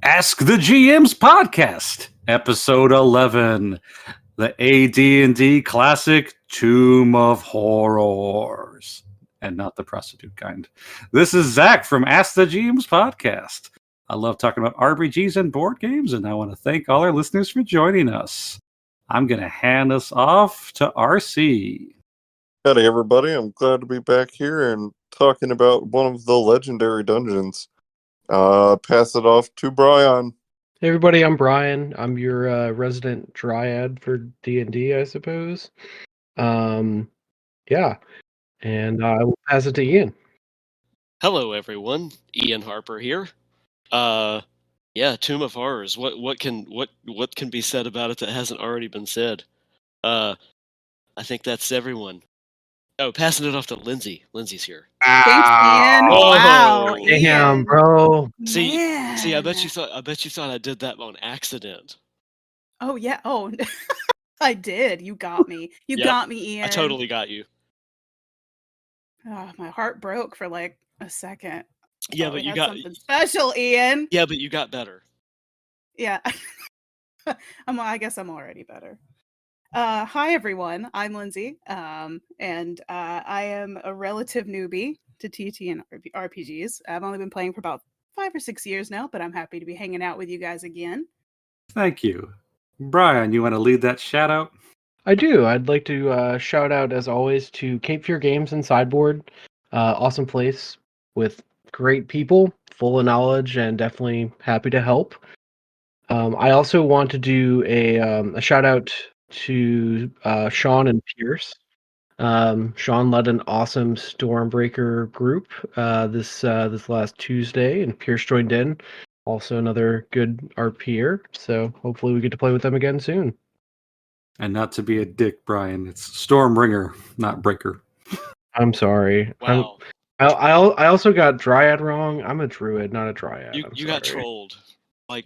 Ask the GM's podcast, episode 11, the AD&D classic Tomb of Horrors, and not the prostitute kind. This is Zach from Ask the GM's podcast. I love talking about RPGs and board games, and I want to thank all our listeners for joining us. I'm going to hand us off to RC. Howdy, everybody. I'm glad to be back here and talking about one of the legendary dungeons. Pass it off to Brian. Hey everybody, I'm Brian. I'm your resident dryad for D&D, I suppose. Yeah, and I will pass it to Ian. Hello, everyone. Ian Harper here. Tomb of Horrors. What can be said about it that hasn't already been said? I think that's everyone. Oh, passing it off to Lindsay. Lindsay's here. Thanks, Ian. Oh, wow, Damn, Ian. bro. See, Man. I bet you thought I did that on accident. Oh yeah. Oh, I did. You got me. You Yep. got me, Ian. I totally got you. Oh, my heart broke for like a second. Yeah, Oh, but we you had got. something special, Ian. Yeah, but you got better. Yeah. I guess I'm already better. Hi everyone. I'm Lindsay. And I am a relative newbie to TT and RPGs. I've only been playing for about 5 or 6 years now, but I'm happy to be hanging out with you guys again. Thank you. Brian, you want to lead that shout out? I do. I'd like to shout out, as always, to Cape Fear Games and Sideboard. Awesome place with great people, full of knowledge, and definitely happy to help. I also want to do a shout out to Sean and Pierce. Sean led an awesome Stormbreaker group this last Tuesday, and Pierce joined in. Also another good RPer, so hopefully we get to play with them again soon. And not to be a dick, Brian, it's Stormbringer, not Breaker. I'm sorry. Wow. I also got Dryad wrong. I'm a Druid, not a Dryad. You got trolled, like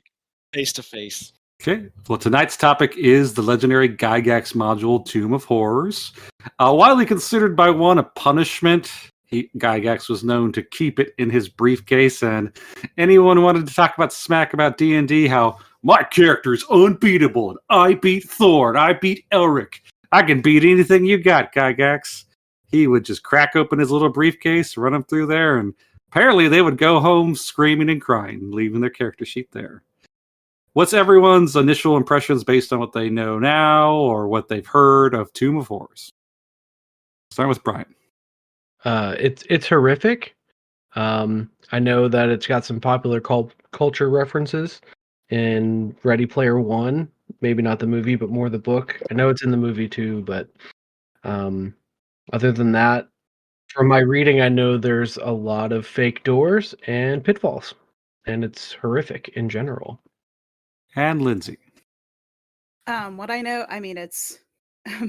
face to face. Okay, well, tonight's topic is the legendary Gygax module, Tomb of Horrors. Widely considered by one a punishment, Gygax was known to keep it in his briefcase, and anyone who wanted to talk about smack about D&D, how my character is unbeatable, and I beat Thor, and I beat Elric. I can beat anything you got, Gygax. He would just crack open his little briefcase, run him through there, and apparently they would go home screaming and crying, leaving their character sheet there. What's everyone's initial impressions based on what they know now or what they've heard of Tomb of Horrors? Starting with Brian. It's horrific. I know that it's got some popular culture references in Ready Player One. Maybe not the movie, but more the book. I know it's in the movie too, but other than that, from my reading, I know there's a lot of fake doors and pitfalls, and it's horrific in general. And Lindsay. What I know, it's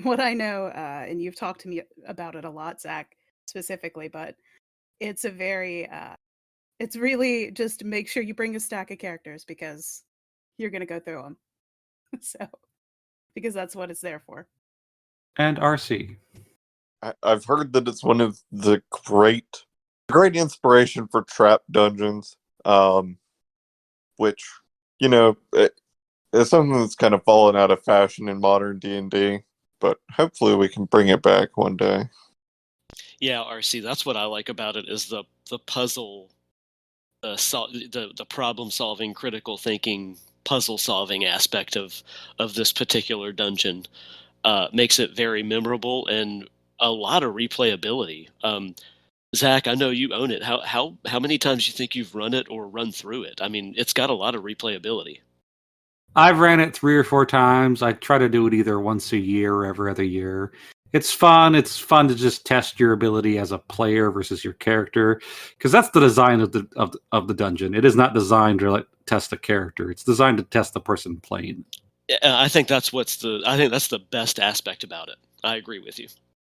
what I know, and you've talked to me about it a lot, Zach, specifically, but it's a very, it's really just make sure you bring a stack of characters because you're going to go through them. So, because that's what it's there for. And RC. I've heard that it's one of the great inspiration for trap dungeons, which, you know, it's something that's kind of fallen out of fashion in modern D&D, but hopefully we can bring it back one day. Yeah, RC. That's what I like about it is the puzzle, the problem solving, critical thinking, puzzle solving aspect of this particular dungeon makes it very memorable and a lot of replayability. Zach, I know you own it. How many times do you think you've run it or run through it? I mean, it's got a lot of replayability. I've ran it 3 or 4 times. I try to do it either once a year or every other year. It's fun. It's fun to just test your ability as a player versus your character, because that's the design of the dungeon. It is not designed to test a character. It's designed to test the person playing. I think that's the best aspect about it. I agree with you.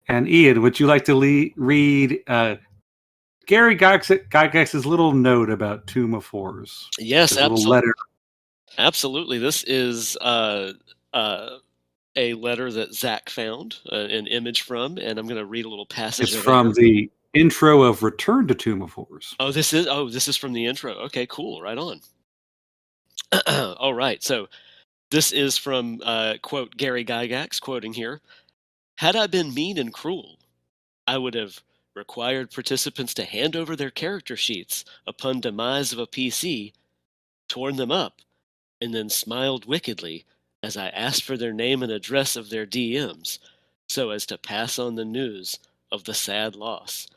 And Ian, would you like to read Gary Gygax's little note about Tomb of Horrors? Yes, absolutely. Little letter. Absolutely. This is a letter that Zach found, an image from, and I'm going to read a little passage. It's from the intro of Return to Tomb of Horrors. Oh, this is from the intro. Okay, cool. Right on. All right, so this is from, quote, Gary Gygax, quoting here. Had I been mean and cruel, I would have required participants to hand over their character sheets upon demise of a PC, torn them up, and then smiled wickedly as I asked for their name and address of their DMs, so as to pass on the news of the sad loss.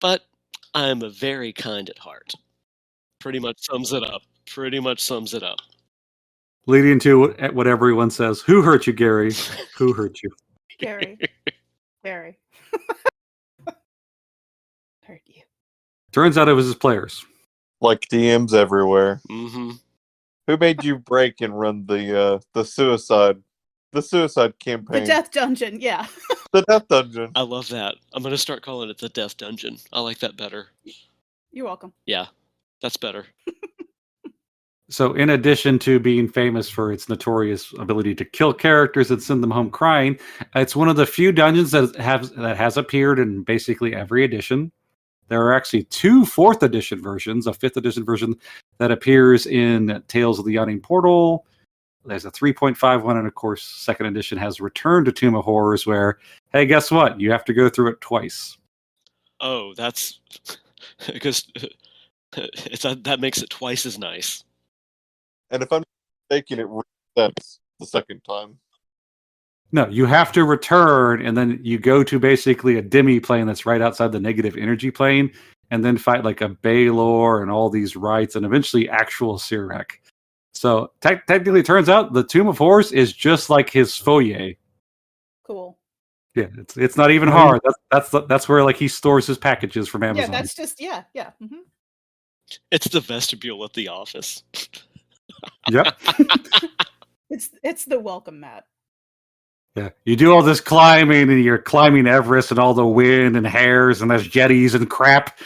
But I am a very kind at heart. Pretty much sums it up. Leading to what everyone says. Who hurt you, Gary? Who hurt you? Gary. Gary. Hurt you. Turns out it was his players. Like DMs everywhere. Mm-hmm. Who made you break and run the suicide campaign? The Death Dungeon, yeah. The Death Dungeon. I love that. I'm going to start calling it the Death Dungeon. I like that better. You're welcome. Yeah, that's better. So, in addition to being famous for its notorious ability to kill characters and send them home crying, it's one of the few dungeons that has appeared in basically every edition. There are actually 2 4th edition versions, a 5th edition version that appears in Tales of the Yawning Portal. There's a 3.5 one, and of course, 2nd edition has Return to Tomb of Horrors, where, hey, guess what? You have to go through it twice. Oh, that's because that makes it twice as nice. And if I'm mistaken, it resets the second time. No, you have to return, and then you go to basically a demi plane that's right outside the negative energy plane, and then fight like a Baylor and all these rites, and eventually actual Sirach. So technically, it turns out the Tomb of Horrors is just like his foyer. Cool. Yeah, it's not even hard. That's where like he stores his packages from Amazon. Yeah, that's just yeah. Mm-hmm. It's the vestibule at the office. Yep. It's the welcome mat. Yeah, you do all this climbing, and you're climbing Everest, and all the wind and hairs, and there's jetties and crap,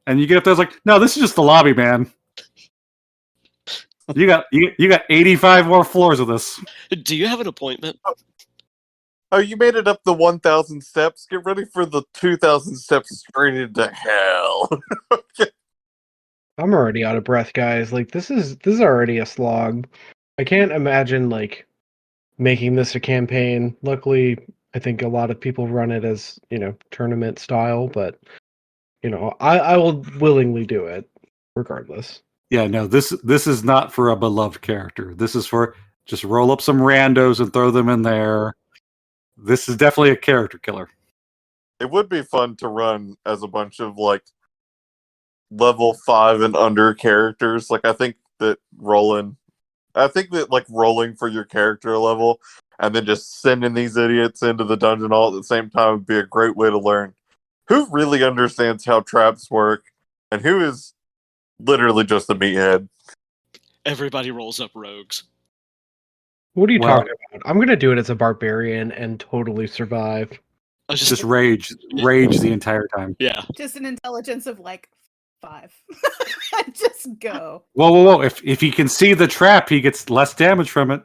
and you get up there, it's like, no, this is just the lobby, man. You got 85 more floors of this. Do you have an appointment? Oh, you made it up the 1,000 steps. Get ready for the 2,000 steps straight into hell. I'm already out of breath, guys. Like this is already a slog. I can't imagine like making this a campaign. Luckily, I think a lot of people run it as, tournament style, but I will willingly do it regardless. Yeah, no, this is not for a beloved character. This is for just roll up some randos and throw them in there. This is definitely a character killer. It would be fun to run as a bunch of like level 5 and under characters. Like I think that rolling for your character level and then just sending these idiots into the dungeon all at the same time would be a great way to learn who really understands how traps work and who is literally just a meathead. Everybody rolls up rogues. What are you talking about? I'm going to do it as a barbarian and totally survive. Just rage the entire time. Yeah. Just an intelligence of like 5. Just go. Whoa. If he can see the trap, he gets less damage from it.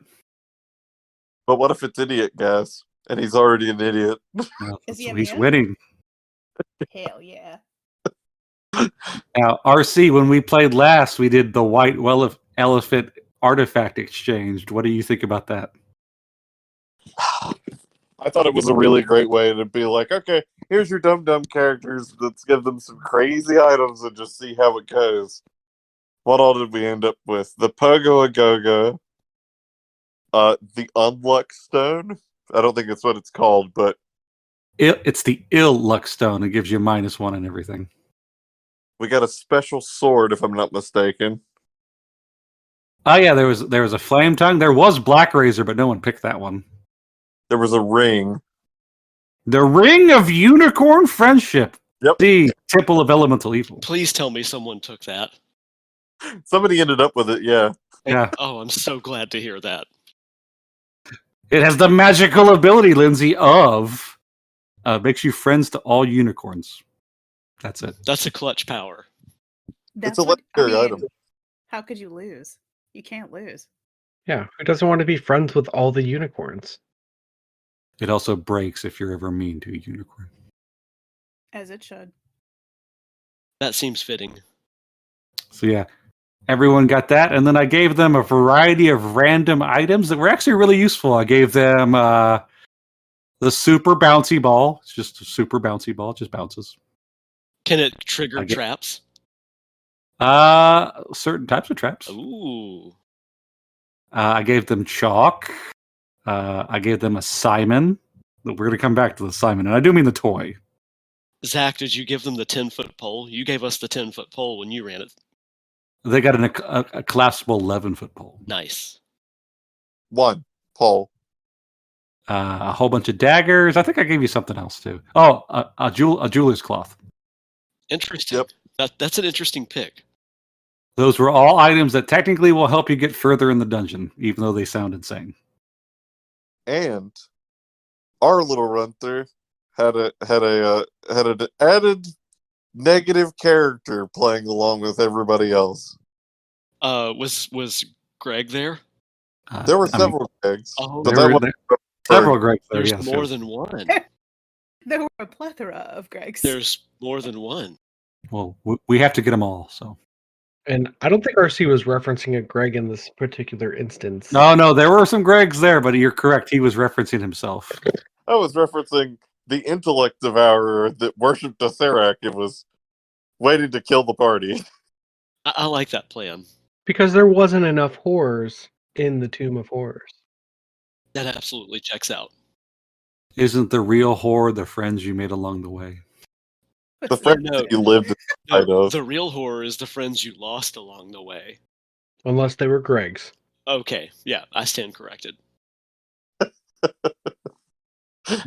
But what if it's idiot gas and he's already an idiot? Well, Is he so a he's man? winning. Hell yeah. Now, RC, when we played last, we did the white elephant artifact exchange. What do you think about that? I thought it was a really great way to be like, okay, here's your dumb characters. Let's give them some crazy items and just see how it goes. What all did we end up with? The Pogo Agogo, the Unluck Stone. I don't think it's what it's called, but It's the ill luck stone. It gives you -1 and everything. we got a special sword, if I'm not mistaken. Oh yeah, there was a flame tongue. There was Black Razor, but no one picked that one. There was a ring. The Ring of Unicorn Friendship. Yep. The Temple of Elemental Evil. Please tell me someone took that. Somebody ended up with it, yeah. Yeah. Oh, I'm so glad to hear that. It has the magical ability, Lindsay, of makes you friends to all unicorns. That's it. That's a clutch power. That's It's a legendary item. How could you lose? You can't lose. Yeah, who doesn't want to be friends with all the unicorns? It also breaks if you're ever mean to a unicorn. As it should. That seems fitting. So yeah, Everyone got that, and then I gave them a variety of random items that were actually really useful. I gave them the super bouncy ball. It's just a super bouncy ball. It just bounces. Can it trigger I get- traps? Certain types of traps. Ooh. I gave them chalk. I gave them a Simon. We're going to come back to the Simon, and I do mean the toy. Zach, did you give them the 10-foot pole? You gave us the 10-foot pole when you ran it. They got a collapsible 11-foot pole. Nice. 1 pole. A whole bunch of daggers. I think I gave you something else too. Oh, a jeweler's cloth. Interesting. Yep. That's an interesting pick. Those were all items that technically will help you get further in the dungeon, even though they sound insane. And our little run through had an added negative character playing along with everybody else. Was Greg there? There were several Gregs, Oh, but there that were was several Gregs there. There's Yes, more yes. than one. There were a plethora of Gregs. There's more than one. Well, we have to get them all. So And I don't think RC was referencing a Greg in this particular instance. no, there were some Gregs there, but you're correct. He was referencing himself. I was referencing the intellect devourer that worshipped Tesseract. It was waiting to kill the party. I like that plan. Because there wasn't enough horrors in the Tomb of Horrors. That absolutely checks out. Isn't the real horror the friends you made along the way? The friends no. that you lived inside of. The real horror is the friends you lost along the way. Unless they were Gregs. Okay, yeah, I stand corrected.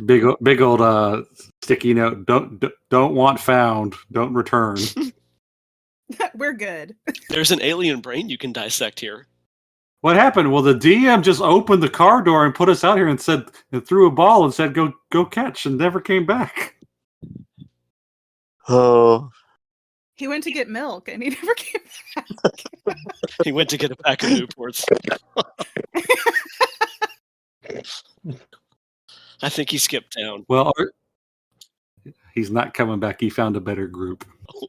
Big old sticky note. Don't want found. Don't return. We're good. There's an alien brain you can dissect here. What happened? Well, the DM just opened the car door and put us out here and threw a ball and said go catch and never came back. Oh, He went to get milk and he never came back. He went to get a pack of Newports. I think he skipped town. Well, he's not coming back. He found a better group. Oh,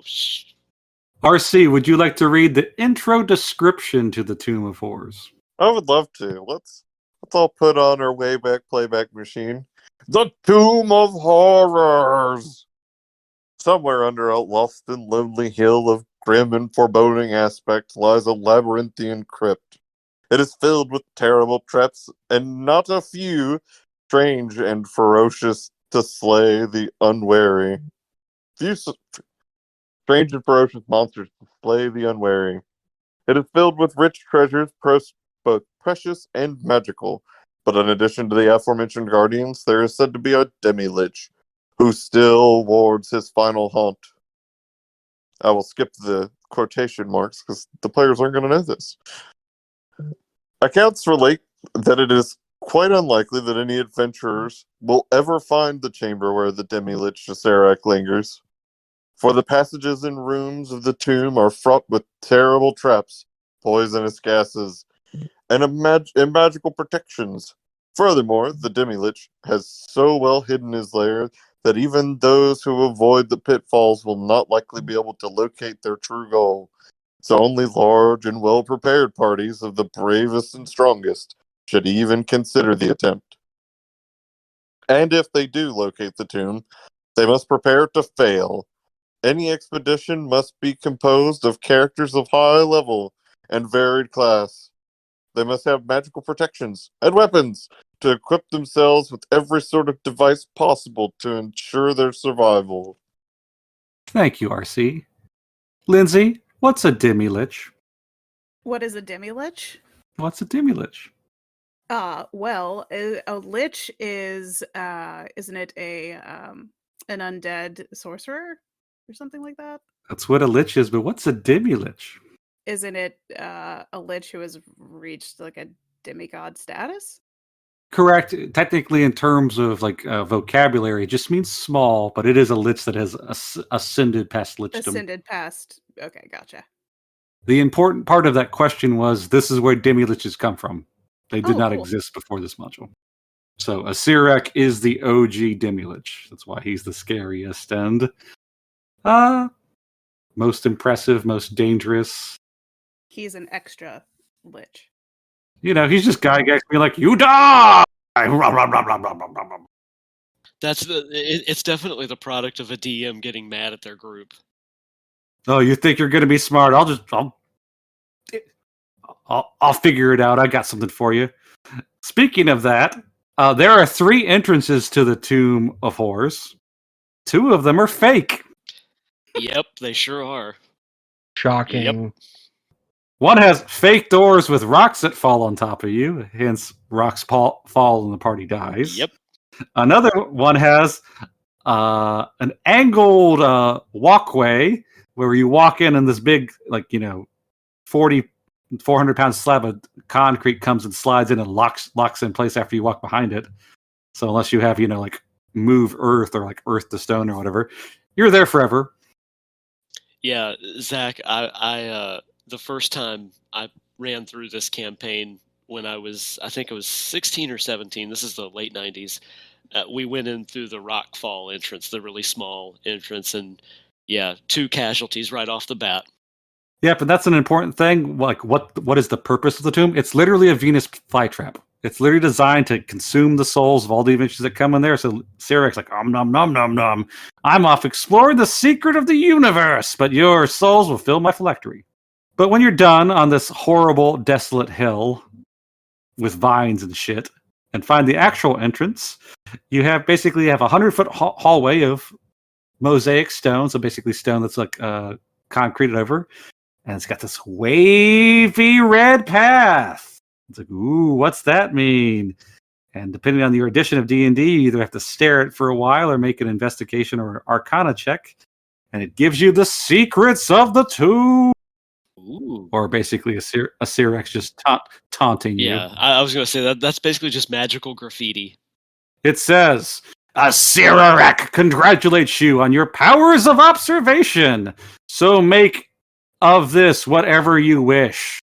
RC, would you like to read the intro description to the Tomb of Horrors? I would love to. Let's all put on our Wayback Playback machine. The Tomb of Horrors! Somewhere under a lost and lonely hill of grim and foreboding aspect lies a labyrinthian crypt. It is filled with terrible traps, and not a few strange and ferocious to slay the unwary. Few strange and ferocious monsters to slay the unwary. It is filled with rich treasures, both precious and magical. But in addition to the aforementioned guardians, there is said to be a demi-lich, who still wards his final haunt. I will skip the quotation marks because the players aren't going to know this. Accounts relate that it is quite unlikely that any adventurers will ever find the chamber where the demi-lich Tesseract lingers, for the passages and rooms of the tomb are fraught with terrible traps, poisonous gases, and magical protections. Furthermore, the demi-lich has so well hidden his lair that even those who avoid the pitfalls will not likely be able to locate their true goal. So only large and well-prepared parties of the bravest and strongest should even consider the attempt. And if they do locate the tomb, they must prepare to fail. Any expedition must be composed of characters of high level and varied class. They must have magical protections and weapons to equip themselves with every sort of device possible to ensure their survival. Thank you, RC. Lindsay, what's a demi-lich? What is a demi-lich? What's a demi-lich? Well, a lich is isn't it an undead sorcerer or something like that? That's what a lich is, but what's a demi-lich? Isn't it a lich who has reached like a demigod status? Correct. Technically, in terms of vocabulary, it just means small, but it is a lich that has ascended past lichdom. Ascended past. Okay, gotcha. The important part of that question was this is where demi-liches come from. They did not Cool. exist before this module. So Tesseract is the OG demi-lich. That's why he's the scariest and most impressive, most dangerous. he's an extra lich. You know, he's just Gygax being like, "You die!" It's definitely the product of a DM getting mad at their group. Oh, you think you're going to be smart? I'll figure it out. I got something for you. Speaking of that, there are 3 entrances to the Tomb of Horrors. 2 of them are fake. Yep, they sure are. Shocking. Yep. One has fake doors with rocks that fall on top of you, hence rocks fall and the party dies. Yep. Another one has an angled walkway where you walk in and this big, 400-pound slab of concrete comes and slides in and locks in place after you walk behind it. So unless you have, move earth or like earth to stone or whatever, you're there forever. Yeah, Zach, I the first time I ran through this campaign when I think it was 16 or 17. This is the late 90s. We went in through the Rockfall entrance, the really small entrance, and 2 casualties right off the bat. Yeah, but that's an important thing. Like, what is the purpose of the tomb? It's literally a Venus flytrap. It's literally designed to consume the souls of all the adventures that come in there. So Cyrek's like, nom nom nom nom. I'm off exploring the secret of the universe, but your souls will fill my phylactery. But when you're done on this horrible, desolate hill with vines and shit, and find the actual entrance, you have a 100-foot hallway of mosaic stone. So basically stone that's like concreted over. And it's got this wavy red path. It's like, ooh, what's that mean? And depending on your edition of D&D, you either have to stare at it for a while or make an investigation or arcana check. And it gives you the secrets of the tomb. Ooh. Or basically a Cyrex just taunting you. Yeah, I was going to say that's basically just magical graffiti. It says, a Cyrex congratulates you on your powers of observation. So make of this whatever you wish.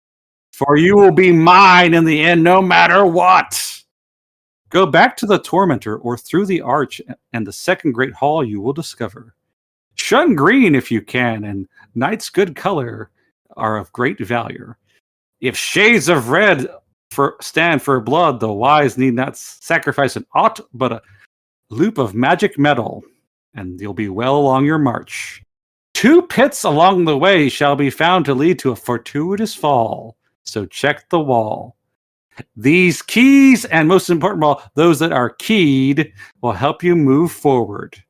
For you will be mine in the end no matter what. Go back to the Tormentor or through the arch and the second great hall you will discover. Shun green if you can, and night's good color are of great value. If shades of red stand for blood, the wise need not sacrifice an aught but a loop of magic metal, and you'll be well along your march. 2 pits along the way shall be found to lead to a fortuitous fall, so check the wall. These keys, and most important of all, those that are keyed, will help you move forward.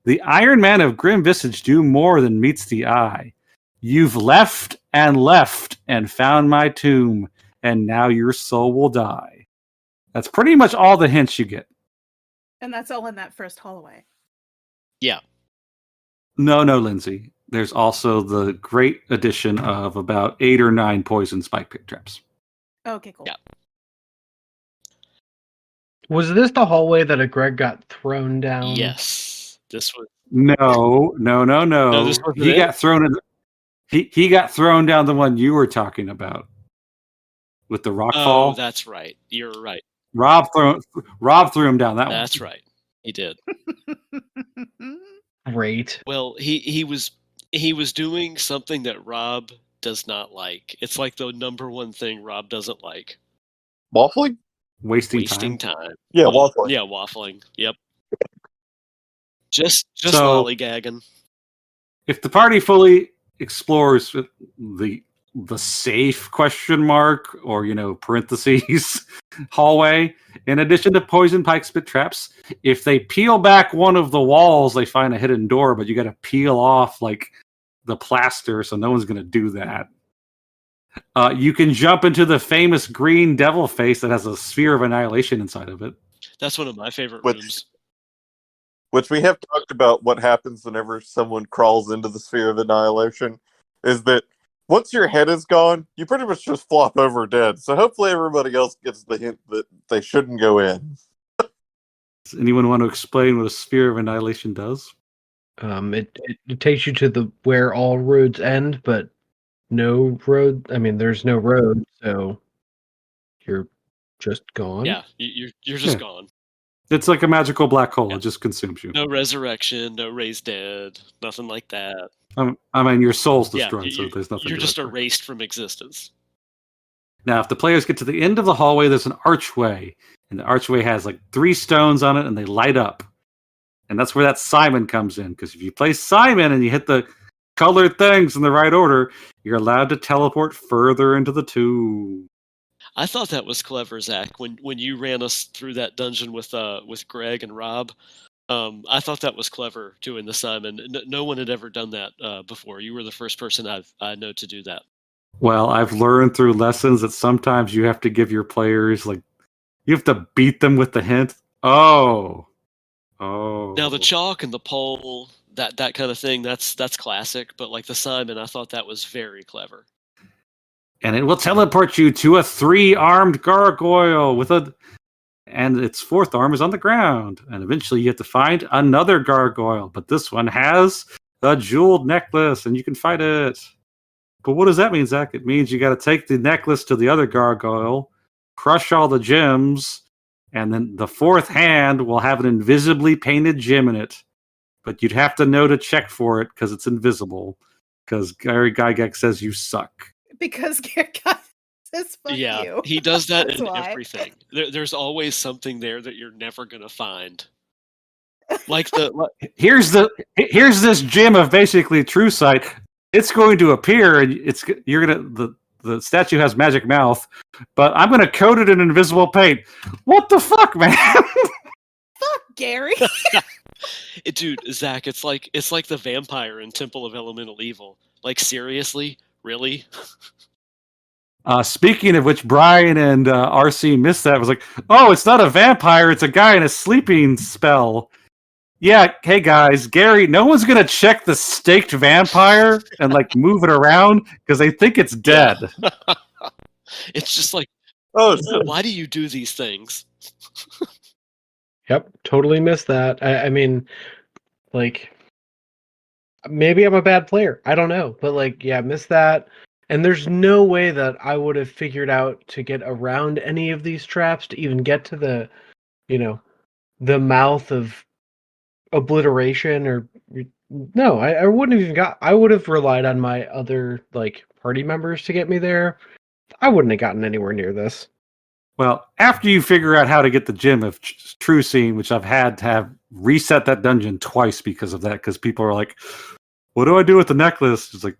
The Iron Man of grim visage do more than meets the eye. You've left and found my tomb, and now your soul will die. That's pretty much all the hints you get. And that's all in that first hallway. Yeah. No, Lindsay. There's also the great addition of about 8 or 9 poison spike pit traps. Okay, cool. Yeah. Was this the hallway that Greg got thrown down? Yes. This was No. this wasn't He it? got thrown in. He got thrown down the one you were talking about with the rock fall. Oh, that's right. You're right. Rob threw him down that one. That's right. He did. Great. Well, he was doing something that Rob does not like. It's like the number one thing Rob doesn't like. Waffling? Wasting time. Yeah, waffling. Yeah, waffling. Yep. Just So- lollygagging. If the party fully explores the safe question mark or parentheses hallway, in addition to poison pike spit traps, if they peel back one of the walls, they find a hidden door, but you got to peel off like the plaster, so no one's going to do that. You can jump into the famous green devil face that has a sphere of annihilation inside of it. That's one of my favorite Which- rooms. Which we have talked about what happens whenever someone crawls into the sphere of annihilation, is that once your head is gone, you pretty much just flop over dead. So hopefully everybody else gets the hint that they shouldn't go in. Does anyone want to explain what a sphere of annihilation does? It takes you to where all roads end, but no road. I mean, there's no road, so you're just gone. Yeah, you're just Yeah. gone. It's like a magical black hole. Yeah. It just consumes you. No resurrection, no raised dead, nothing like that. I mean, your soul's Yeah, destroyed, so there's nothing. you're to just it. erased from existence. Now, if the players get to the end of the hallway, there's an archway, and the archway has like 3 stones on it, and they light up. And that's where that Simon comes in, because if you play Simon and you hit the colored things in the right order, you're allowed to teleport further into the tomb. I thought that was clever, Zach. When you ran us through that dungeon with Greg and Rob, I thought that was clever doing the Simon. No one had ever done that before. You were the first person I know to do that. Well, I've learned through lessons that sometimes you have to give your players, like, you have to beat them with the hint. Oh. Now the chalk and the pole, that kind of thing, that's classic. But like the Simon, I thought that was very clever. And it will teleport you to a 3-armed gargoyle and its 4th arm is on the ground. And eventually you have to find another gargoyle, but this one has a jeweled necklace and you can fight it. But what does that mean, Zach? It means you got to take the necklace to the other gargoyle, crush all the gems, and then the 4th hand will have an invisibly painted gem in it. But you'd have to know to check for it because it's invisible. Because Gary Gygax says you suck. Because Garrett says fuck Yeah, you. he does that That's in why. everything. There's always something there that you're never gonna find. Like Here's this gem of basically true sight. It's going to appear, and the statue has magic mouth, but I'm gonna coat it in invisible paint. What the fuck, man? Fuck Gary. dude, Zach, it's like the vampire in Temple of Elemental Evil. Like seriously, really? Speaking of which, Brian and RC missed that. It was like, oh, it's not a vampire; it's a guy in a sleeping spell. Yeah, hey guys, Gary, no one's gonna check the staked vampire and like move it around because they think it's dead. Yeah. It's just like, Oh, shit. why do you do these things? Yep, totally missed that. I mean, like, maybe I'm a bad player. I don't know, but like, yeah, missed that. And there's no way that I would have figured out to get around any of these traps to even get to the, the mouth of obliteration or no, I wouldn't have even got. I would have relied on my other like party members to get me there. I wouldn't have gotten anywhere near this. Well, after you figure out how to get the gem of true seeing, which I've had to have reset that dungeon twice because of that, because people are like, "What do I do with the necklace?" It's like,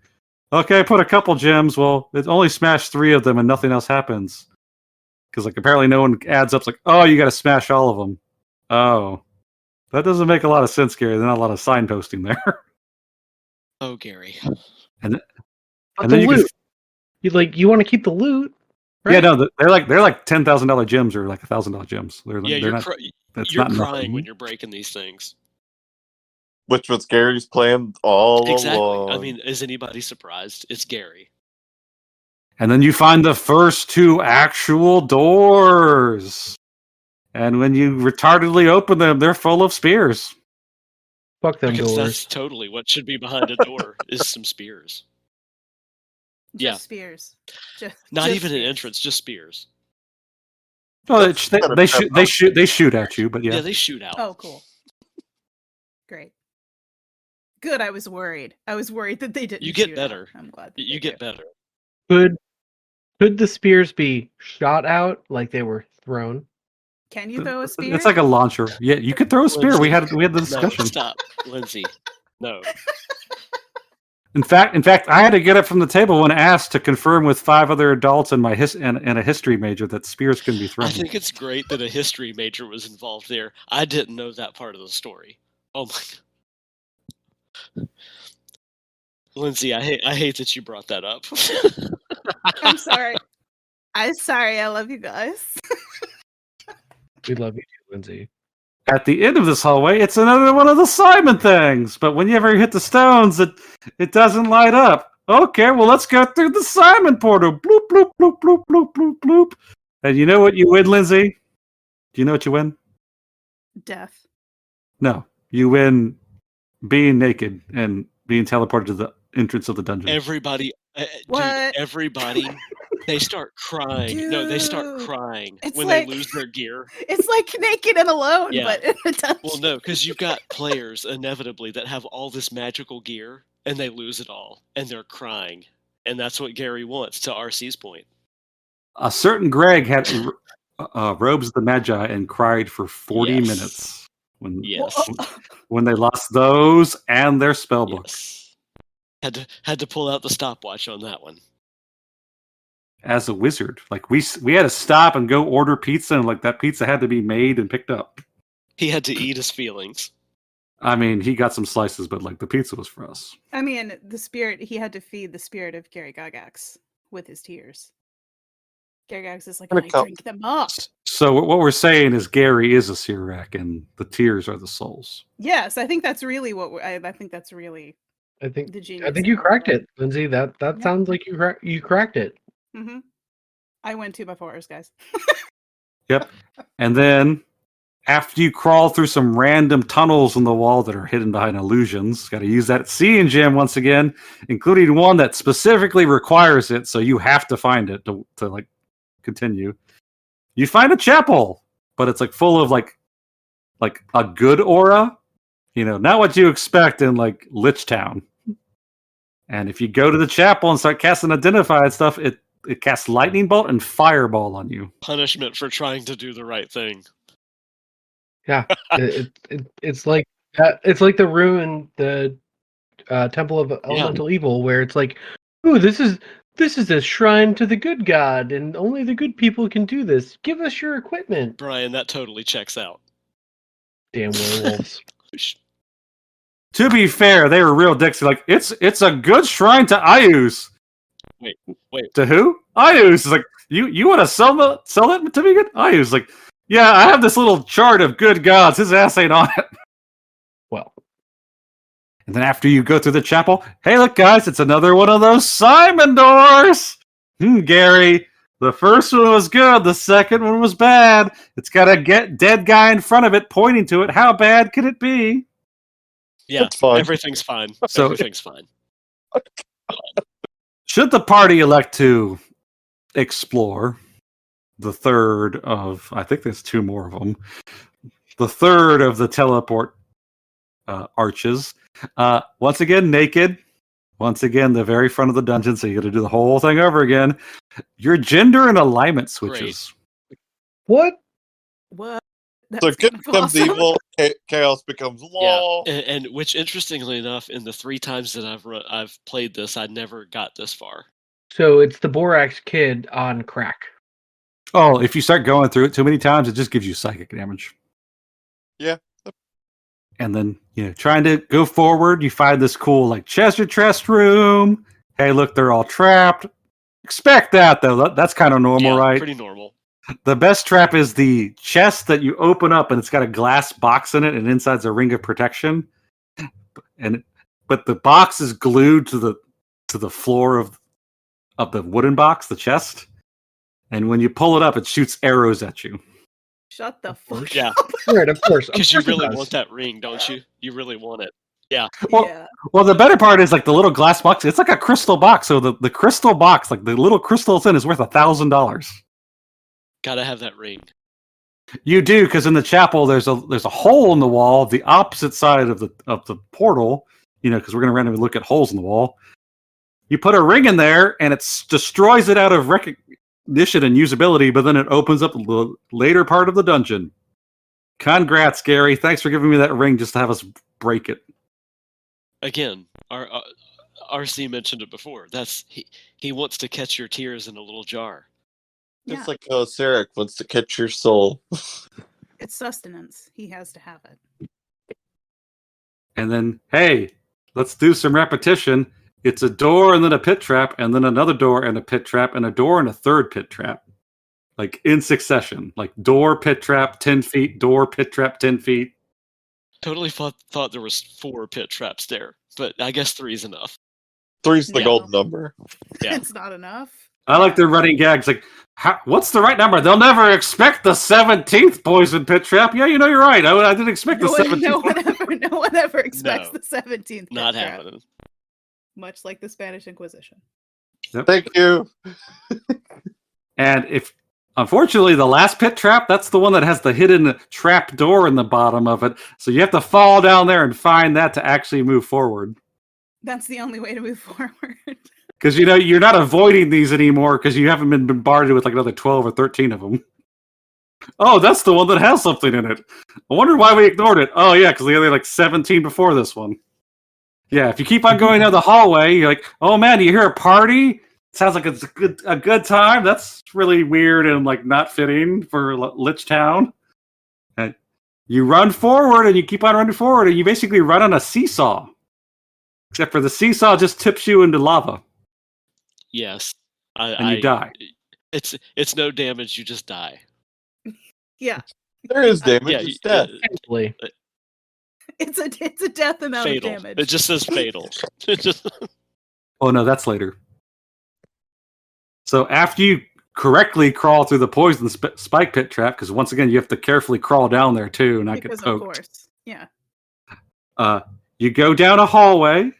okay, I put a couple gems. Well, it only smashed 3 of them, and nothing else happens. Because like apparently no one adds up. It's like, oh, you got to smash all of them. Oh, that doesn't make a lot of sense, Gary. There's not a lot of signposting there. Oh, Gary. And But then the you loot. You want to keep the loot, right? Yeah, no, they're like $10,000 gems or like $1,000 gems. They're Yeah, not. you're not crying nothing. when you're breaking these things. Which was Gary's plan all Exactly. along. I mean, is anybody surprised? It's Gary. And then you find the first 2 actual doors. And when you retardedly open them, they're full of spears. Fuck them Because doors. that's totally what should be behind a door is some spears. Just Yeah. spears. Not just even an spears. entrance, just spears. Well, That's they shoot at you, but Yeah, yeah. they shoot out. Oh, cool. Great. Good. I was worried. I was worried that they didn't. You get shoot better. Out. I'm glad. That You they get do. better. Could the spears be shot out like they were thrown? Can you throw a spear? It's like a launcher. Yeah, you could throw a spear. We had the No, discussion. stop, Lindsay. No. In fact, I had to get up from the table when asked to confirm with 5 other adults and and a history major that spears can be thrown. I think it's great that a history major was involved there. I didn't know that part of the story. Oh my god. Lindsay, I hate that you brought that up. I'm sorry. I'm sorry. I love you guys. We love you too, Lindsay. At the end of this hallway, it's another one of the Simon things. But whenever you hit the stones, it doesn't light up. Okay, well, let's go through the Simon portal. Bloop, bloop, bloop, bloop, bloop, bloop, bloop. And you know what you win, Lindsay? Do you know what you win? Death. No. You win being naked and being teleported to the entrance of the dungeon. Everybody, What? dude, everybody, they start crying. No, they start Dude, crying it's when like- they lose their gear. It's like naked and alone, Yeah. but in a dungeon. Well, no, because you've got players inevitably that have all this magical gear, and they lose it all, and they're crying. And that's what Gary wants, to RC's point. A certain Greg had robes of the Magi and cried for 40 Yes. minutes Yes. when they lost those and their spell books. Yes. Had to pull out the stopwatch on that one. As a wizard, like we had to stop and go order pizza, and like that pizza had to be made and picked up. He had to eat his feelings. I mean, he got some slices, but like the pizza was for us. I mean, he had to feed the spirit of Gary Gygax with his tears. Gary Gygax is like, I drink them up. So what we're saying is Gary is a Sirak, and the tears are the souls. Yes, I think that's really I think that's really. I think the genius. I think you cracked it, Lindsay. That sounds like you cracked it. Mm-hmm. I went 2x4s, guys. Yep. And then after you crawl through some random tunnels in the wall that are hidden behind illusions, got to use that seeing gem once again, including one that specifically requires it, so you have to find it to like continue. You find a chapel, but it's like full of like a good aura, not what you expect in like Lich Town. And if you go to the chapel and start casting identified stuff, it casts lightning bolt and fireball on you. Punishment for trying to do the right thing. Yeah, it's like the ruin, the Temple of Elemental Evil, where it's like, ooh, this is a shrine to the good god, and only the good people can do this. Give us your equipment. Brian, that totally checks out. Damn werewolves. To be fair, they were real dicks. Like, it's a good shrine to Ayus. Wait. To who? Ayus. Is like, you want to sell it to me? Good? Ayus is like, yeah, I have this little chart of good gods. His ass ain't on it. Well. And then after you go through the chapel, hey, look, guys, it's another one of those Simon doors. Gary, the first one was good. The second one was bad. It's got a dead guy in front of it pointing to it. How bad could it be? Yeah, fine. everything's fine. So everything's fine. Should the party elect to explore the third of, I think there's two more of them, the third of the teleport arches, once again naked, once again the very front of the dungeon, so you got to do the whole thing over again. Your gender and alignment switches. What? That's So good becomes awesome. evil, chaos becomes law. Yeah, and which, interestingly enough, in the 3 times that I've played this, I never got this far. So it's the Borax Kid on crack. Oh, if you start going through it too many times, it just gives you psychic damage. Yeah. And then, trying to go forward, you find this cool, like, treasure chest room. Hey, look, they're all trapped. Expect that, though. That's kind of normal, right? Pretty normal. The best trap is the chest that you open up, and it's got a glass box in it, and inside's a ring of protection. But the box is glued to the floor of the wooden box, the chest. And when you pull it up, it shoots arrows at you. Shut the fuck Yeah. up. Right, of course. Because you really want that ring, don't you? You really want it. Yeah. Well, the better part is like the little glass box. It's like a crystal box. So the crystal box, like the little crystal it's in, is worth $1,000. Gotta have that ring. You do, because in the chapel there's a hole in the wall, the opposite side of the portal. Because we're gonna randomly look at holes in the wall. You put a ring in there, and it destroys it out of recognition and usability, but then it opens up the later part of the dungeon. Congrats, Gary. Thanks for giving me that ring just to have us break it. Again, our RC mentioned it before. That's he wants to catch your tears in a little jar. It's like Sarek wants to catch your soul. It's sustenance. He has to have it. And then, hey, let's do some repetition. It's a door and then a pit trap, and then another door and a pit trap, and a door and a third pit trap. Like in succession. Like door, pit trap, 10 feet, door, pit trap, 10 feet. Totally thought there was 4 pit traps there, but I guess 3 is enough. 3's the Yeah. golden number. Yeah. It's not enough. I like their running gags. Like, what's the right number? They'll never expect the 17th poison pit trap. Yeah, you're right. I didn't expect the 17th. No one ever expects No. the 17th. Not pit trap, happening. much like the Spanish Inquisition. Yep. Thank you. And unfortunately, the last pit trap, that's the one that has the hidden trap door in the bottom of it. So you have to fall down there and find that to actually move forward. That's the only way to move forward. Because you're not avoiding these anymore because you haven't been bombarded with like another 12 or 13 of them. Oh, that's the one that has something in it. I wonder why we ignored it. Oh yeah, because we had like 17 before this one. Yeah, if you keep on going down the hallway, you're like, oh man, you hear a party? Sounds like it's a good time. That's really weird and like not fitting for Lich Town. And you run forward and you keep on running forward and you basically run on a seesaw. Except for the seesaw just tips you into lava. Yes. And you die. It's no damage, you just die. Yeah. There is damage. Yeah, It's death. Thankfully. It's a death amount fatal. of damage. It just says fatal. It just... Oh no, that's later. So after you correctly crawl through the poison spike pit trap, because once again you have to carefully crawl down there too, not because get poked. Of course. Yeah. You go down a hallway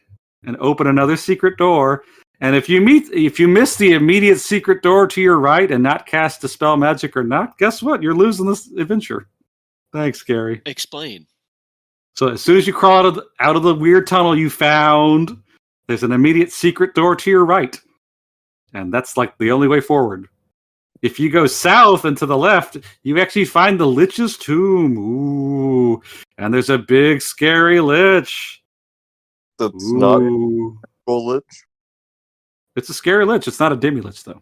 and open another secret door. And if you miss the immediate secret door to your right and not cast Dispel Magic or not, guess what? You're losing this adventure. Thanks, Gary. Explain. So as soon as you crawl out of the weird tunnel you found, there's an immediate secret door to your right. And that's like the only way forward. If you go south and to the left, you actually find the Lich's tomb. Ooh. And there's a big, scary Lich. That's not a cool Lich. It's a scary Lich. It's not a demi-Lich, though.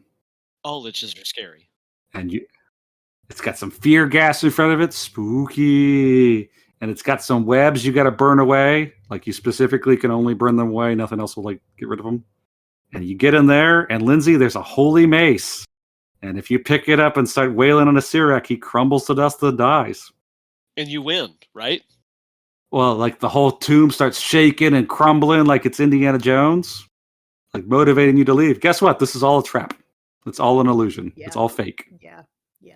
All liches are scary. And it's got some fear gas in front of it. Spooky. And it's got some webs you got to burn away. Like, you specifically can only burn them away. Nothing else will, like, get rid of them. And you get in there, and Lindsay, there's a holy mace. And if you pick it up and start wailing on a Sirak, he crumbles to dust and dies. And you win, right? Well, like, the whole tomb starts shaking and crumbling like it's Indiana Jones. Like, motivating you to leave. Guess what? This is all a trap. It's all an illusion. Yeah. It's all fake. Yeah. Yeah.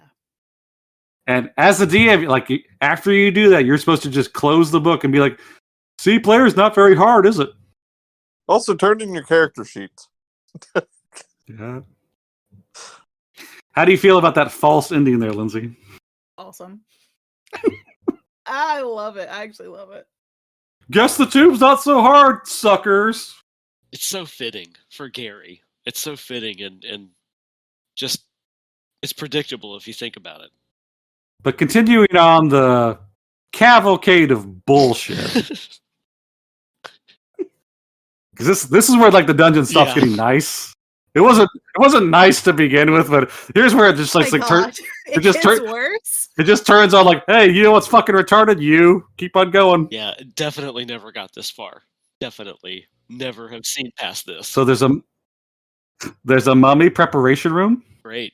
And as a DM, like, after you do that, you're supposed to just close the book and be like, see, players, not very hard, is it? Also, turn in your character sheets. Yeah. How do you feel about that false ending there, Lindsay? Awesome. I love it. I actually love it. Guess the tube's not so hard, suckers. It's so fitting for Gary. It's so fitting and just it's predictable if you think about it. But continuing on the cavalcade of bullshit. Because this is where like the dungeon stops getting nice. It wasn't nice to begin with, but here's where it just like gosh, it just gets worse. It just turns on like, hey, you know what's fucking retarded? You keep on going. Yeah, definitely never got this far. Definitely never have seen past this. So there's a mummy preparation room. Great.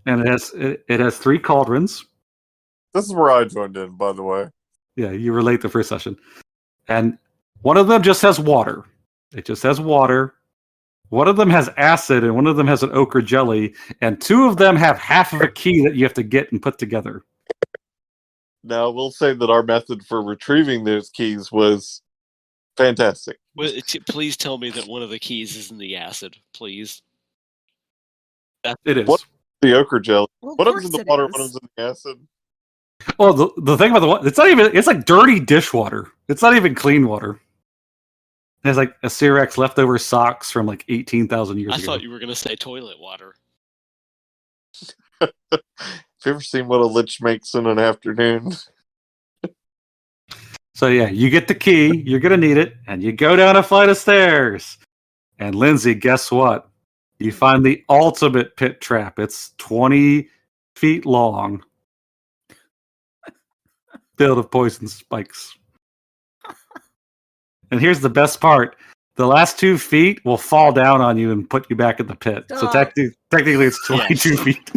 And it has 3 cauldrons. This is where I joined in, by the way. Yeah, you were late the first session. And one of them just has water. It just has water. One of them has acid, and one of them has an ochre jelly, and 2 of them have half of a key that you have to get and put together. Now, we'll say that our method for retrieving those keys was fantastic. Well, please tell me that one of the keys is in the acid, please. It is. What the ochre jelly? Well, One of them's in the water, one of them's in the acid. Well, the thing about the water, it's like dirty dishwater. It's not even clean water. It has like a Cyrax leftover socks from like 18,000 years ago. I thought you were going to say toilet water. Have you ever seen what a lich makes in an afternoon? So yeah, you get the key, you're going to need it, and you go down a flight of stairs. And Lindsay, guess what? You find the ultimate pit trap. It's 20 feet long. Filled with poison spikes. And here's the best part. The last 2 feet will fall down on you and put you back in the pit. So technically it's 22 feet.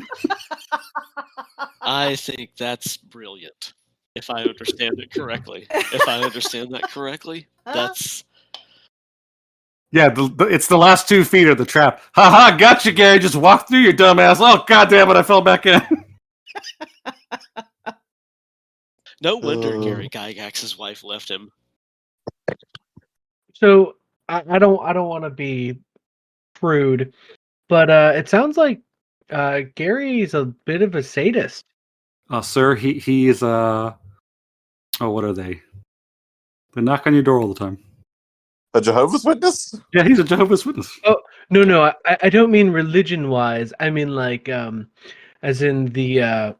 I think that's brilliant. If I understand it correctly. If I understand that correctly, that's... Yeah, it's the last 2 feet of the trap. Haha, gotcha, Gary. Just walk through, your dumbass. Oh, god damn it, I fell back in. No wonder Gary Gygax's wife left him. So I don't want to be prude, but it sounds like Gary's a bit of a sadist. Sir, he is oh, what are they? They knock on your door all the time. A Jehovah's Witness? Yeah, he's a Jehovah's Witness. No, I don't mean religion-wise. I mean like as in the Oh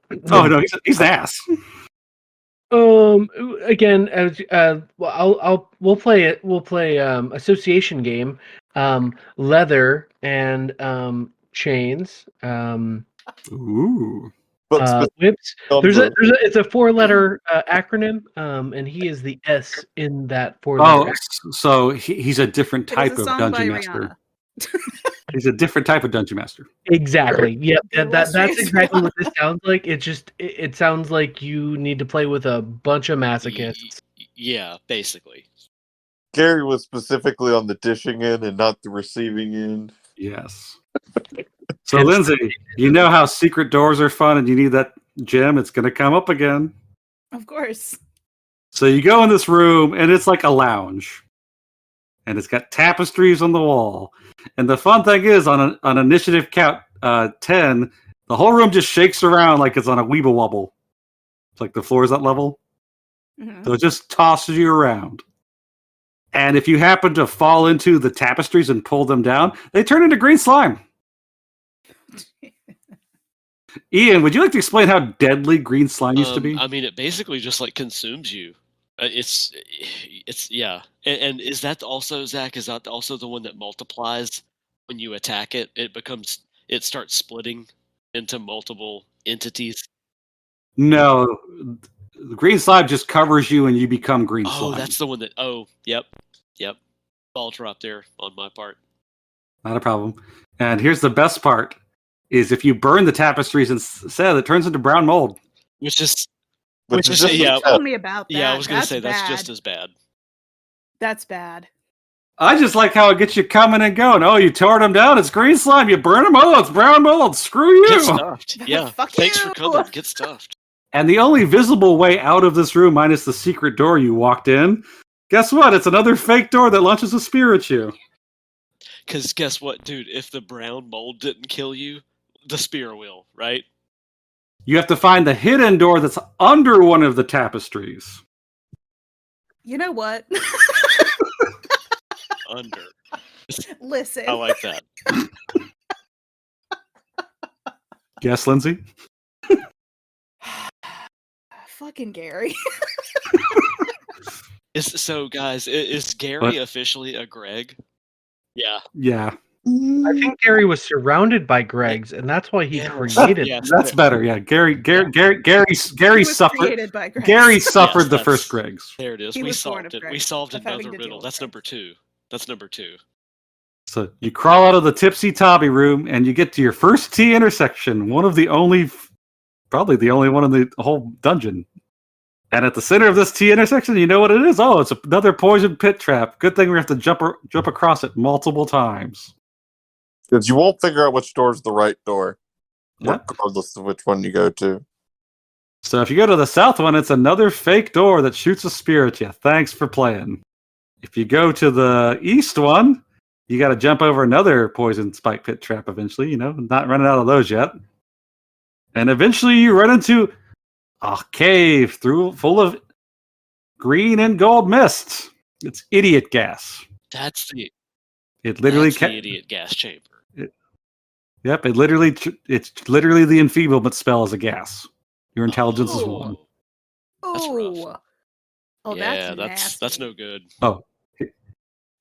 no, he's an ass. Again, well, we'll play it. We'll play association game, leather and chains, Ooh. But whips. on It's a 4-letter acronym, and he is the S in that 4-letter. Oh, so he's a different It is type a of song dungeon by master. Rihanna. He's a different type of dungeon master. Exactly. Yep. The That's illustrious exactly what Rihanna. this sounds like. It sounds like you need to play with a bunch of masochists. Yeah, basically. Gary was specifically on the dishing end and not the receiving end. Yes. So, Lindsay, you know how secret doors are fun and you need that gem. It's going to come up again. Of course. So you go in this room and it's like a lounge. And it's got tapestries on the wall. And the fun thing is, on initiative count 10, the whole room just shakes around like it's on a weeble wobble. It's like the floor is that level. Mhm. So it just tosses you around. And if you happen to fall into the tapestries and pull them down, they turn into green slime. Ian, would you like to explain how deadly green slime used to be? I mean, it basically just like consumes you. It's yeah. And is that also, Zach? Is that also the one that multiplies when you attack it? It starts splitting into multiple entities. No, green slime just covers you and you become green slime. Oh, that's the one that. Oh, yep. Ball drop there on my part. Not a problem. And here's the best part: is if you burn the tapestries instead, it turns into brown mold. Which is Yeah. Tell me about that. yeah. I was gonna say bad. that's just as bad. That's bad. I just like how it gets you coming and going. Oh, you tore them down. It's green slime. You burn them. Oh, it's brown mold. Screw Get you. stuffed. Yeah. Fuck Thanks for you. coming. Get stuffed. And the only visible way out of this room, minus the secret door you walked in, guess what? It's another fake door that launches a spear at you. Because guess what, dude? If the brown mold didn't kill you, the spear will, right? You have to find the hidden door that's under one of the tapestries. You know what? Under. Listen. I like that. Yes, Lindsay? Fucking Gary. So, guys, is Gary officially a Greg? Yeah. Yeah. I think Gary was surrounded by Gregs, and that's why he Yes. created. Yes. That's better. Yeah. Gary He was suffered. created by Greg. Gary suffered Yes, the that's- first Gregs. There it is. He We was born solved of it. Greg, We solved of having another to riddle. deal That's with number 2. That's number 2. So you crawl out of the tipsy tobby room and you get to your first T intersection, one of the only, probably the only one in the whole dungeon. And at the center of this T intersection, you know what it is? Oh, it's another poison pit trap. Good thing we have to jump across it multiple times. Because you won't figure out which door's the right door, Yeah. regardless of which one you go to. So if you go to the south one, it's another fake door that shoots a spear at you. Thanks for playing. If you go to the east one, you got to jump over another poison spike pit trap eventually, not running out of those yet. And eventually you run into a cave full of green and gold mist. It's idiot gas. That's the idiot gas chamber. Yep, it's literally the enfeeblement spell as a gas. Your intelligence is 1. That's rough. Oh. Oh, Yeah, that's that's no good. Oh,